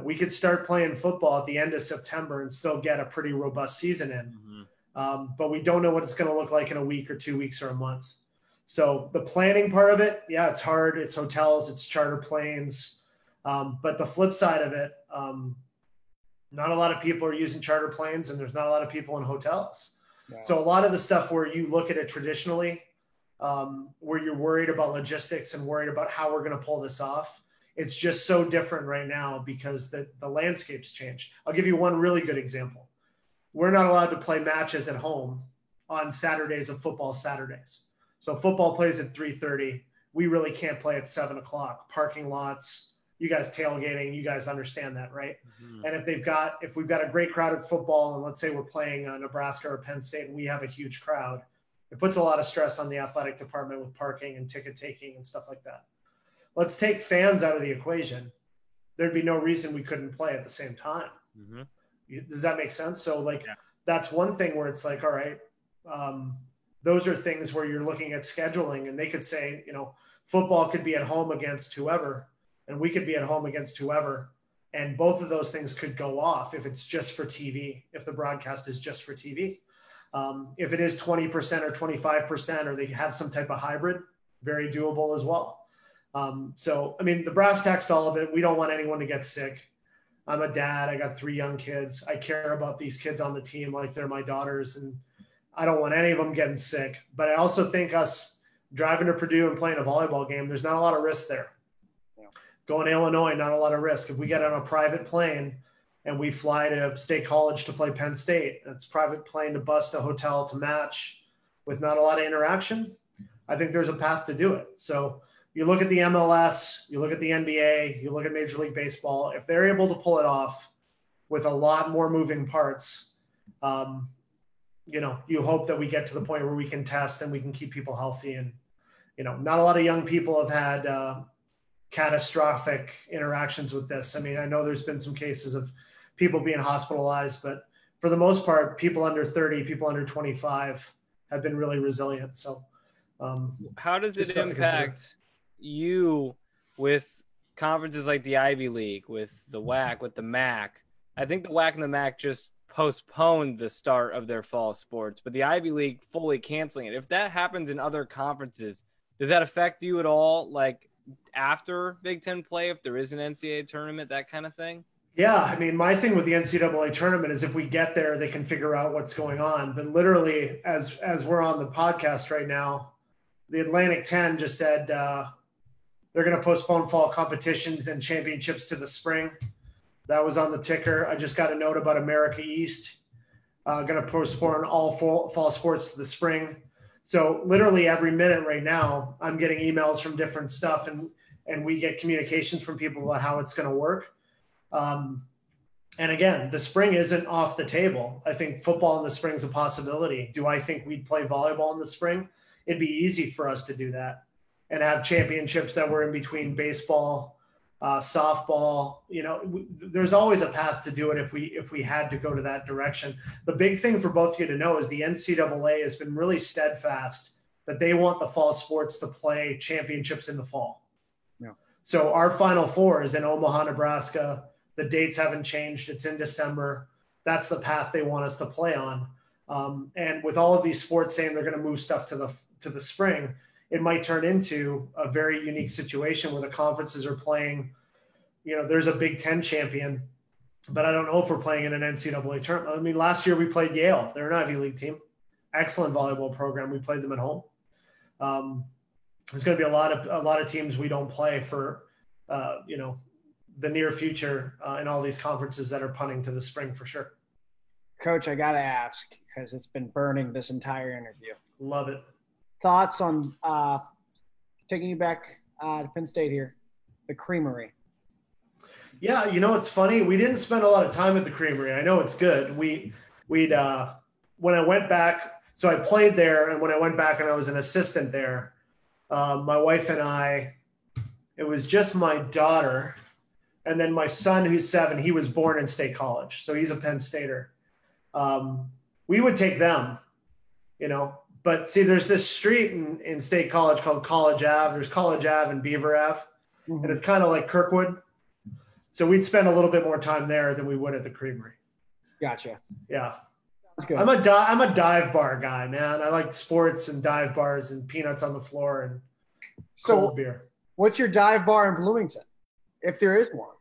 we could start playing football at the end of September and still get a pretty robust season in. Mm-hmm. But we don't know what it's going to look like in a week or 2 weeks or a month. So the planning part of it, yeah, it's hard. It's hotels, it's charter planes. But the flip side of it, not a lot of people are using charter planes and there's not a lot of people in hotels. Yeah. So a lot of the stuff where you look at it traditionally, where you're worried about logistics and worried about how we're going to pull this off, it's just so different right now because the landscape's changed. I'll give you one really good example. We're not allowed to play matches at home on Saturdays of football Saturdays. So football plays at 3:30. We really can't play at 7:00. Parking lots, you guys tailgating, you guys understand that, right? Mm-hmm. And if we've got a great crowd at football, and let's say we're playing Nebraska or Penn State and we have a huge crowd, it puts a lot of stress on the athletic department with parking and ticket taking and stuff like that. Let's take fans out of the equation. There'd be no reason we couldn't play at the same time. Mm-hmm. Does that make sense? So That's one thing where it's like, all right, those are things where you're looking at scheduling and they could say, football could be at home against whoever and we could be at home against whoever. And both of those things could go off if it's just for TV, if the broadcast is just for TV. If it is 20% or 25%, or they have some type of hybrid, very doable as well. The brass tacks to all of it, we don't want anyone to get sick. I'm a dad. I got 3 young kids. I care about these kids on the team like they're my daughters, and I don't want any of them getting sick. But I also think us driving to Purdue and playing a volleyball game, there's not a lot of risk there. Yeah. Going to Illinois, not a lot of risk. If we get on a private plane and we fly to State College to play Penn State, that's private plane to bust a hotel to match with not a lot of interaction. I think there's a path to do it. So you look at the MLS, you look at the NBA, you look at Major League Baseball. If they're able to pull it off with a lot more moving parts, you hope that we get to the point where we can test and we can keep people healthy. And, not a lot of young people have had catastrophic interactions with this. I mean, I know there's been some cases of people being hospitalized, but for the most part, people under 30, people under 25 have been really resilient. So how does it impact you with conferences like the Ivy League, with the WAC, with the MAC? I think the WAC and the MAC just postponed the start of their fall sports, but the Ivy League fully canceling it. If that happens in other conferences, does that affect you at all? Like after Big Ten play, if there is an NCAA tournament, that kind of thing? Yeah. I mean, my thing with the NCAA tournament is if we get there, they can figure out what's going on. But literally, as we're on the podcast right now, the Atlantic 10 just said they're going to postpone fall competitions and championships to the spring. That was on the ticker. I just got a note about America East, going to postpone all fall sports to the spring. So literally every minute right now, I'm getting emails from different stuff, and we get communications from people about how it's going to work. And again, the spring isn't off the table. I think football in the spring is a possibility. Do I think we'd play volleyball in the spring? It'd be easy for us to do that and have championships that were in between baseball, softball. There's always a path to do it if we had to go to that direction. The big thing for both of you to know is the NCAA has been really steadfast that they want the fall sports to play championships in the fall. Yeah. So our Final Four is in Omaha, Nebraska. The dates haven't changed. It's in December. That's the path they want us to play on. And with all of these sports saying they're going to move stuff to the spring, it might turn into a very unique situation where the conferences are playing, there's a Big Ten champion, but I don't know if we're playing in an NCAA tournament. I mean, last year we played Yale. They're an Ivy League team. Excellent volleyball program. We played them at home. There's going to be a lot of teams we don't play for, the near future in all these conferences that are punting to the spring for sure. Coach, I got to ask, because it's been burning this entire interview. Love it. Thoughts on taking you back to Penn State here, the Creamery? Yeah, it's funny. We didn't spend a lot of time at the Creamery. I know it's good. We'd when I went back, so I played there, and when I went back and I was an assistant there, my wife and I, it was just my daughter, and then my son who's 7. He was born in State College, so he's a Penn Stater. We would take them, But see, there's this street in State College called College Ave. There's College Ave and Beaver Ave, and it's kind of like Kirkwood. So we'd spend a little bit more time there than we would at the Creamery. Gotcha. Yeah. That's good. I'm a dive bar guy, man. I like sports and dive bars and peanuts on the floor and cold beer. What's your dive bar in Bloomington, if there is one?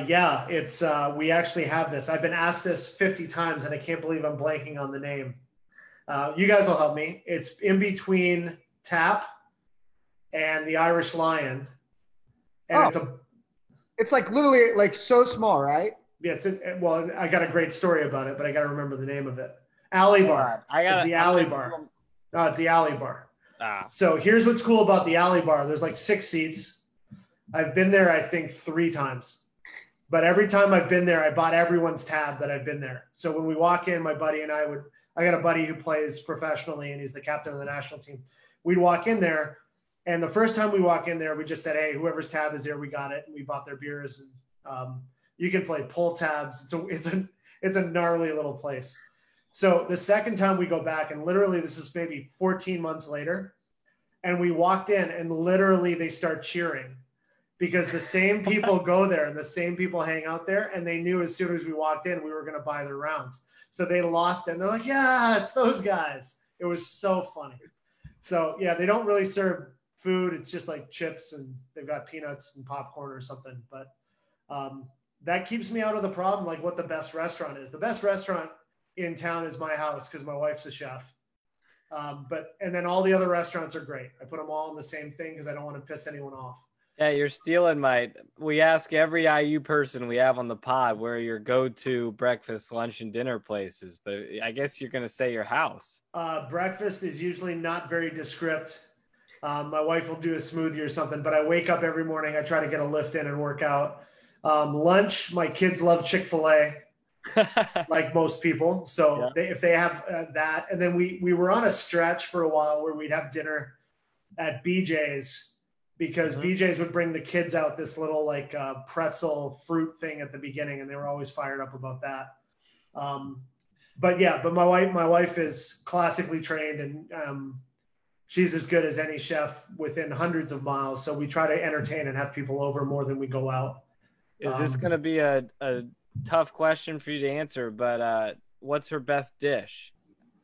Yeah, it's we actually have this. I've been asked this 50 times, and I can't believe I'm blanking on the name. You guys will help me. It's in between Tap and the Irish Lion. And it's like literally like so small, right? Yeah, well, I got a great story about it, but I got to remember the name of it. Alley Bar. It's the Alley Bar. No, it's the Alley Bar. So here's what's cool about the Alley Bar. There's like 6 seats. I've been there, I think, 3 times. But every time I've been there, I bought everyone's tab that I've been there. So when we walk in, my buddy and I got a buddy who plays professionally, and he's the captain of the national team. We'd walk in there, and the first time we walk in there, we just said, hey, whoever's tab is there, we got it. And we bought their beers. And you can play pull tabs. It's a gnarly little place. So the second time we go back, and literally this is maybe 14 months later, and we walked in, and literally they start cheering because the same people go there and the same people hang out there, and they knew as soon as we walked in, we were going to buy their rounds. So they lost it, and they're like, yeah, it's those guys. It was so funny. So, yeah, they don't really serve food. It's just like chips, and they've got peanuts and popcorn or something. But that keeps me out of the problem, like what the best restaurant is. The best restaurant in town is my house because my wife's a chef. And then all the other restaurants are great. I put them all in the same thing because I don't want to piss anyone off. Yeah, you're stealing we ask every IU person we have on the pod where your go-to breakfast, lunch, and dinner places, but I guess you're going to say your house. Breakfast is usually not very descript. My wife will do a smoothie or something, but I wake up every morning. I try to get a lift in and work out. Lunch, my kids love Chick-fil-A, like most people. So if they have that, and then we were on a stretch for a while where we'd have dinner at BJ's, because BJ's would bring the kids out this little like pretzel fruit thing at the beginning, and they were always fired up about that. But my wife is classically trained, and she's as good as any chef within hundreds of miles. So we try to entertain and have people over more than we go out. Is this going to be a tough question for you to answer, but what's her best dish?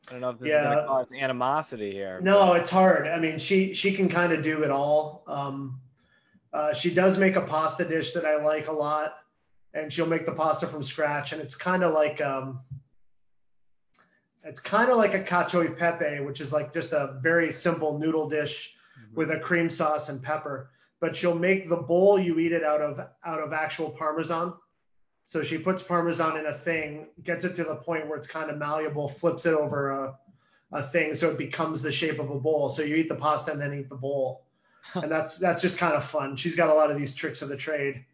I don't know if this is going to cause animosity here. No, it's hard. I mean, she can kind of do it all. She does make a pasta dish that I like a lot, and she'll make the pasta from scratch. And it's kind of like a cacio e pepe, which is like just a very simple noodle dish with a cream sauce and pepper. But she'll make the bowl you eat it out of actual Parmesan. So she puts Parmesan in a thing, gets it to the point where it's kind of malleable, flips it over a thing so it becomes the shape of a bowl. So you eat the pasta and then eat the bowl. And that's just kind of fun. She's got a lot of these tricks of the trade.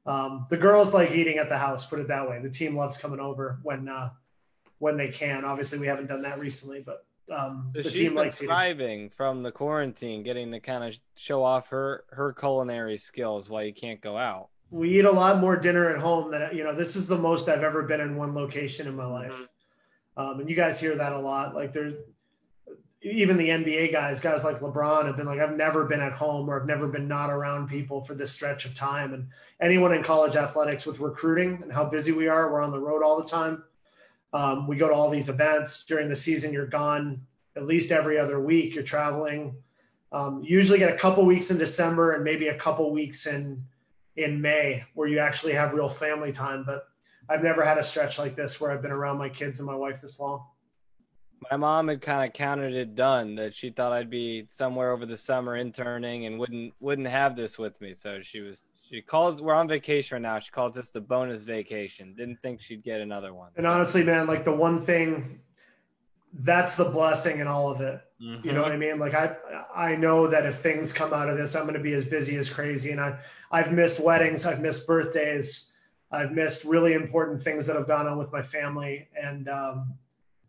The girls like eating at the house, put it that way. The team loves coming over when they can. Obviously, we haven't done that recently, but the team likes thriving from the quarantine, getting to kind of show off her culinary skills while you can't go out. We eat a lot more dinner at home than, this is the most I've ever been in one location in my life. And you guys hear that a lot. Like there's even the NBA guys like LeBron have been like, I've never been at home, or I've never been not around people for this stretch of time. And anyone in college athletics with recruiting and how busy we are, we're on the road all the time. We go to all these events during the season. You're gone at least every other week. You're traveling. Usually get a couple weeks in December and maybe a couple weeks in May where you actually have real family time. But I've never had a stretch like this where I've been around my kids and my wife this long. My mom had kind of counted it done, that she thought I'd be somewhere over the summer interning and wouldn't have this with me. So we're on vacation right now. She calls this the bonus vacation. Didn't think she'd get another one. And honestly, man, like the one thing, that's the blessing in all of it. You know what I mean? Like I know that if things come out of this, I'm going to be as busy as crazy. And I've missed weddings. I've missed birthdays. I've missed really important things that have gone on with my family. And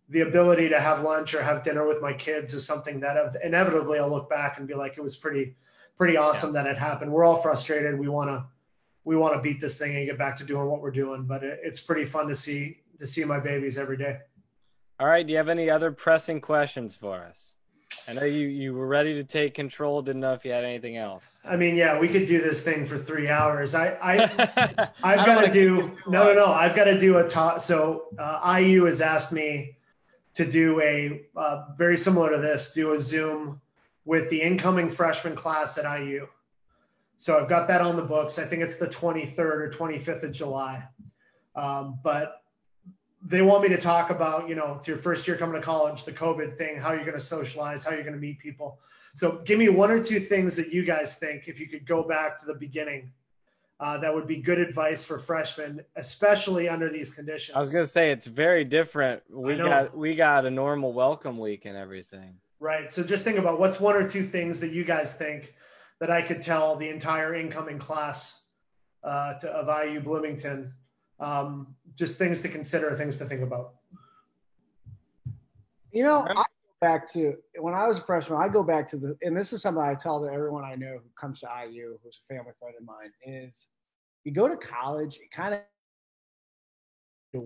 the ability to have lunch or have dinner with my kids is something that inevitably I'll look back and be like, it was pretty awesome that it happened. We're all frustrated. We want to beat this thing and get back to doing what we're doing, but it's pretty fun to see my babies every day. All right. Do you have any other pressing questions for us? I know you were ready to take control. Didn't know if you had anything else. I mean, yeah, we could do this thing for 3 hours. I've got to do I've got to do a talk. So IU has asked me to do a very similar to this, do a Zoom with the incoming freshman class at IU. So I've got that on the books. I think it's the 23rd or 25th of July. But they want me to talk about, it's your first year coming to college, the COVID thing, how you're going to socialize, how you're going to meet people. So give me one or two things that you guys think, if you could go back to the beginning, that would be good advice for freshmen, especially under these conditions. I was going to say, it's very different. We got a normal welcome week and everything. Right. So just think about what's one or two things that you guys think that I could tell the entire incoming class of IU Bloomington. Just things to consider, things to think about. I go back to when I was a freshman, and this is something I tell to everyone I know who comes to IU, who's a family friend of mine, is you go to college, it kind of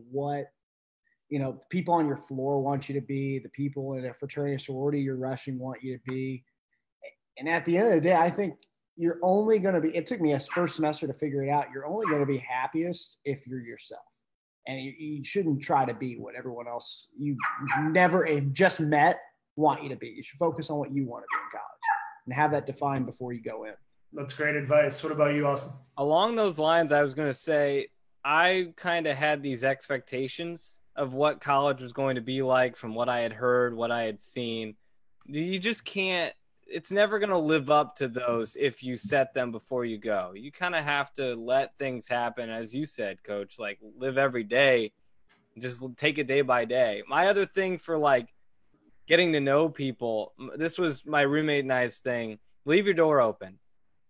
what, people on your floor want you to be, the people in a fraternity or sorority you're rushing want you to be. And at the end of the day, I think you're only going to be, it took me a first semester to figure it out. You're only going to be happiest if you're yourself. And you shouldn't try to be what everyone else you never just met want you to be. You should focus on what you want to be in college and have that defined before you go in. That's great advice. What about you, Austin? Along those lines, I was going to say, I kind of had these expectations of what college was going to be like from what I had heard, what I had seen. You just can't it's never going to live up to those if you set them before you go. You kind of have to let things happen, as you said, Coach, like live every day, just take it day by day. My other thing for like getting to know people, this was my roommate and I's thing, leave your door open.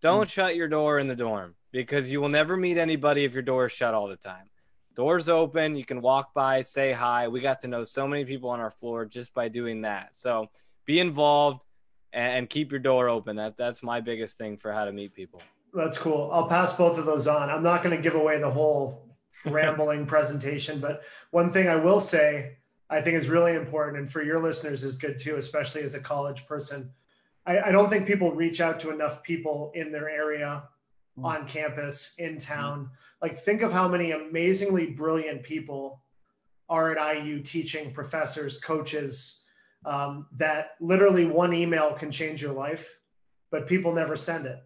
Don't shut your door in the dorm, because you will never meet anybody if your door is shut all the time. Doors open, you can walk by, say hi. We got to know so many people on our floor just by doing that. So be involved and keep your door open. That's my biggest thing for how to meet people. That's cool. I'll pass both of those on. I'm not going to give away the whole rambling presentation, but one thing I will say I think is really important, and for your listeners is good too, especially as a college person. I don't think people reach out to enough people in their area, on campus, in town. Like, think of how many amazingly brilliant people are at IU teaching, professors, coaches, that literally one email can change your life, but people never send it,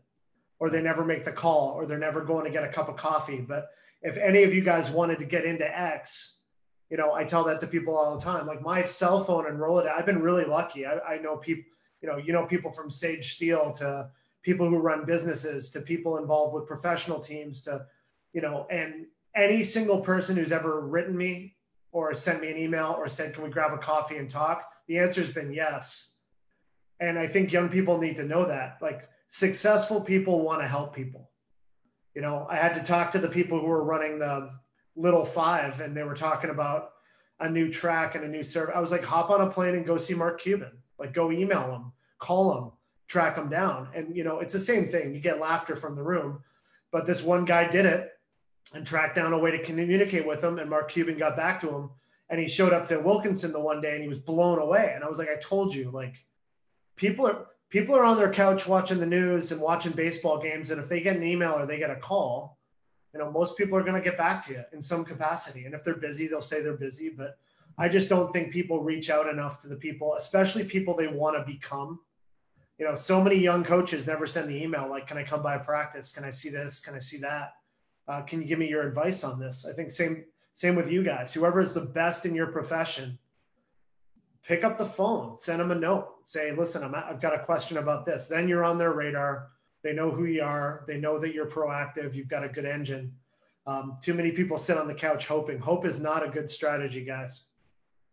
or they never make the call, or they're never going to get a cup of coffee. But if any of you guys wanted to get into X, you know, I tell that to people all the time. Like, my cell phone and Rolodex, I've been really lucky. I know people, you know people from Sage Steel to people who run businesses to people involved with professional teams to, you know, and any single person who's ever written me or sent me an email or said, can we grab a coffee and talk? The answer's been yes. And I think young people need to know that. Like, successful people want to help people. You know, I had to talk to the people who were running the Little Five, and they were talking about a new track and a new server. I was like, hop on a plane and go see Mark Cuban. Like, go email him, call him, track him down. And, you know, it's the same thing. You get laughter from the room. But this one guy did it and tracked down a way to communicate with him. And Mark Cuban got back to him. And he showed up to Wilkinson the one day and he was blown away. And I was like, I told you, like, people are on their couch watching the news and watching baseball games. And if they get an email or they get a call, you know, most people are going to get back to you in some capacity. And if they're busy, they'll say they're busy. But I just don't think people reach out enough to the people, especially people they want to become. You know, so many young coaches never send the email like, can I come by practice? Can I see this? Can I see that? Can you give me your advice on this? I think same with you guys. Whoever is the best in your profession, pick up the phone, send them a note, say, listen, I've got a question about this. Then you're on their radar. They know who you are. They know that you're proactive. You've got a good engine. Too many people sit on the couch hoping. Hope is not a good strategy, guys.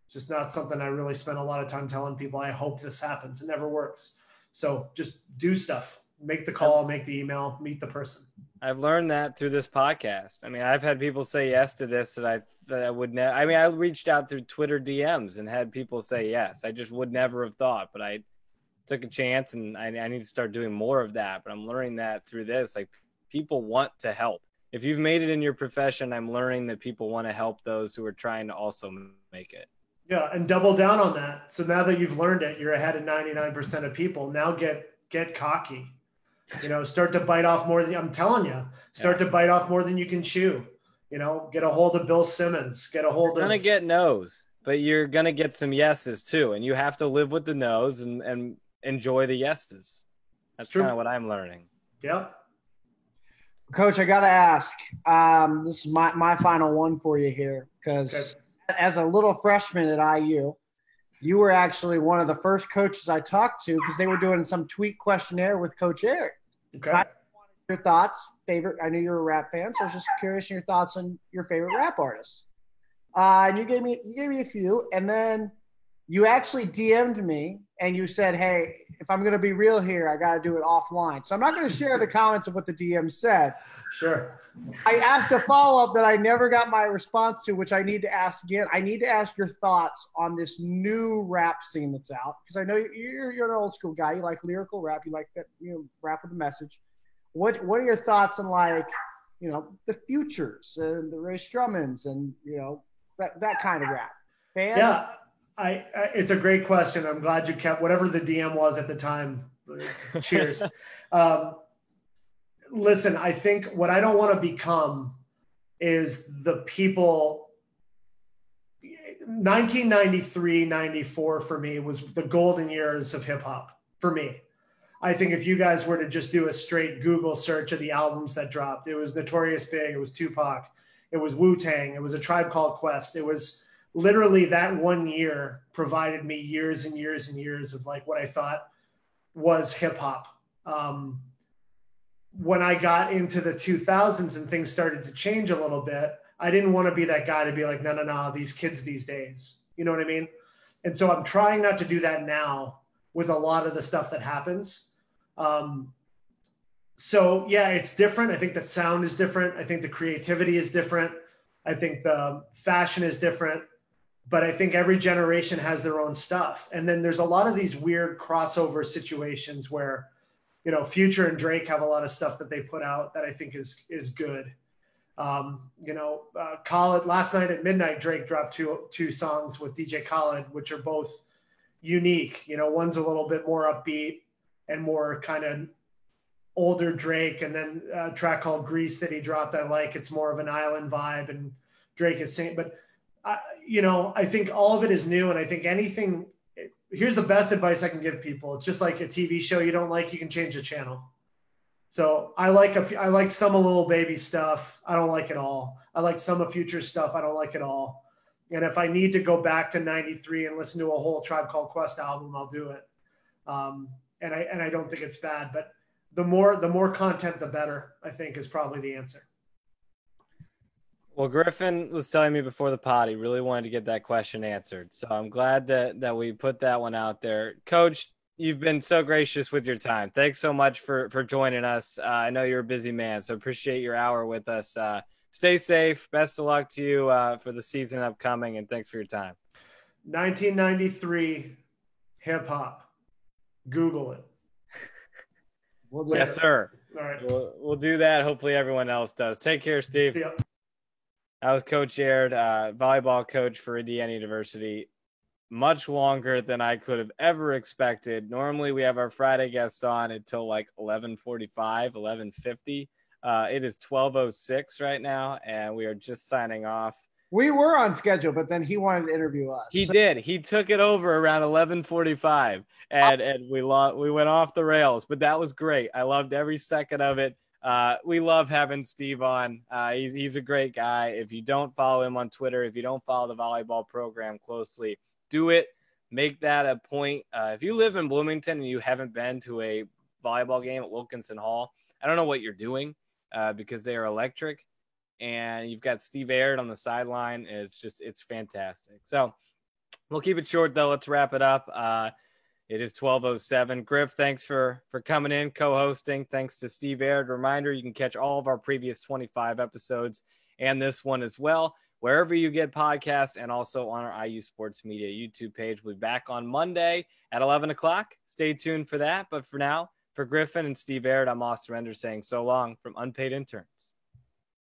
It's just not something I really spend a lot of time telling people. I hope this happens. It never works. So just do stuff. Make the call, make the email, meet the person. I've learned that through this podcast. I mean, I've had people say yes to this that I would never. I mean, I reached out through Twitter DMs and had people say yes. I just would never have thought, but I took a chance, and I need to start doing more of that. But I'm learning that through this. Like, people want to help. If you've made it in your profession, I'm learning that people want to help those who are trying to also make it. Yeah, and double down on that. So now that you've learned it, you're ahead of 99% of people. Now get cocky. You know, start to bite off more than I'm telling you. Start to bite off more than you can chew. You know, get a hold of Bill Simmons. Get a hold You're gonna get no's, but you're gonna get some yeses too, and you have to live with the no's and enjoy the yeses. That's kind of what I'm learning. Yep. Coach, I got to ask. This is my final one for you here, because as a little freshman at IU, you were actually one of the first coaches I talked to, because they were doing some tweet questionnaire with Coach Eric. Okay. I wanted your thoughts, favorite. I knew you were a rap fan, so I was just curious your thoughts on your favorite rap artists. And you gave me a few, and then you actually DM'd me and you said, hey, if I'm going to be real here, I got to do it offline. So I'm not going to share the comments of what the DM said. Sure. I asked a follow-up that I never got my response to, which I need to ask again. I need to ask your thoughts on this new rap scene that's out, because I know you're an old school guy. You like lyrical rap. You like that, rap with a message. What are your thoughts on, like, the Futures and the Ray Strummonds and, that kind of rap? Fan? Yeah. It's a great question. I'm glad you kept whatever the DM was at the time. Cheers. Listen, I think what I don't want to become is the people. 1993, 94 for me was the golden years of hip hop for me. I think if you guys were to just do a straight Google search of the albums that dropped, it was Notorious Big, it was Tupac, it was Wu-Tang, it was A Tribe Called Quest. It was literally that one year provided me years and years and years of, like, what I thought was hip hop. When I got into the 2000s and things started to change a little bit, I didn't want to be that guy to be like, no, these kids these days. You know what I mean? And so I'm trying not to do that now with a lot of the stuff that happens. So yeah, it's different. I think the sound is different. I think the creativity is different. I think the fashion is different, but I think every generation has their own stuff. And then there's a lot of these weird crossover situations where, you know, Future and Drake have a lot of stuff that they put out that I think is good. Khaled, last night at midnight, Drake dropped two songs with DJ Khaled, which are both unique. You know, one's a little bit more upbeat and more kind of older Drake, and then a track called Grease that he dropped. I like, it's more of an island vibe, and Drake is saying, but I think all of it is new. And I think here's the best advice I can give people. It's just like a TV show you don't like, you can change the channel. So I like some of Lil Baby stuff. I don't like it all. I like some of Future stuff. I don't like it all. And if I need to go back to 93 and listen to a whole Tribe Called Quest album, I'll do it. And I don't think it's bad, but the more content, the better, I think, is probably the answer. Well, Griffin was telling me before the pod he really wanted to get that question answered. So I'm glad that we put that one out there. Coach, you've been so gracious with your time. Thanks so much for joining us. I know you're a busy man, so appreciate your hour with us. Stay safe. Best of luck to you for the season upcoming, and thanks for your time. 1993 hip hop. Google it. Yes, sir. All right. We'll do that. Hopefully everyone else does. Take care, Steve. Yeah. That was Coach Aird, volleyball coach for Indiana University. Much longer than I could have ever expected. Normally we have our Friday guests on until like 11:45, 11:50. It is 12:06 right now, and we are just signing off. We were on schedule, but then he wanted to interview us. He did. He took it over around 11:45, and we went off the rails. But that was great. I loved every second of it. We love having Steve on. He's a great guy. If you don't follow him on Twitter, if you don't follow the volleyball program closely, do it. Make that a point. If you live in Bloomington and you haven't been to a volleyball game at Wilkinson Hall, I don't know what you're doing because they are electric. And you've got Steve Aird on the sideline. It's fantastic. So we'll keep it short, though. Let's wrap it up. It is 12:07. Griff, thanks for coming in, co-hosting. Thanks to Steve Aird. Reminder, you can catch all of our previous 25 episodes and this one as well, wherever you get podcasts, and also on our IU Sports Media YouTube page. We'll be back on Monday at 11 o'clock. Stay tuned for that. But for now, for Griffin and Steve Aird, I'm Austin Render saying so long from Unpaid Interns.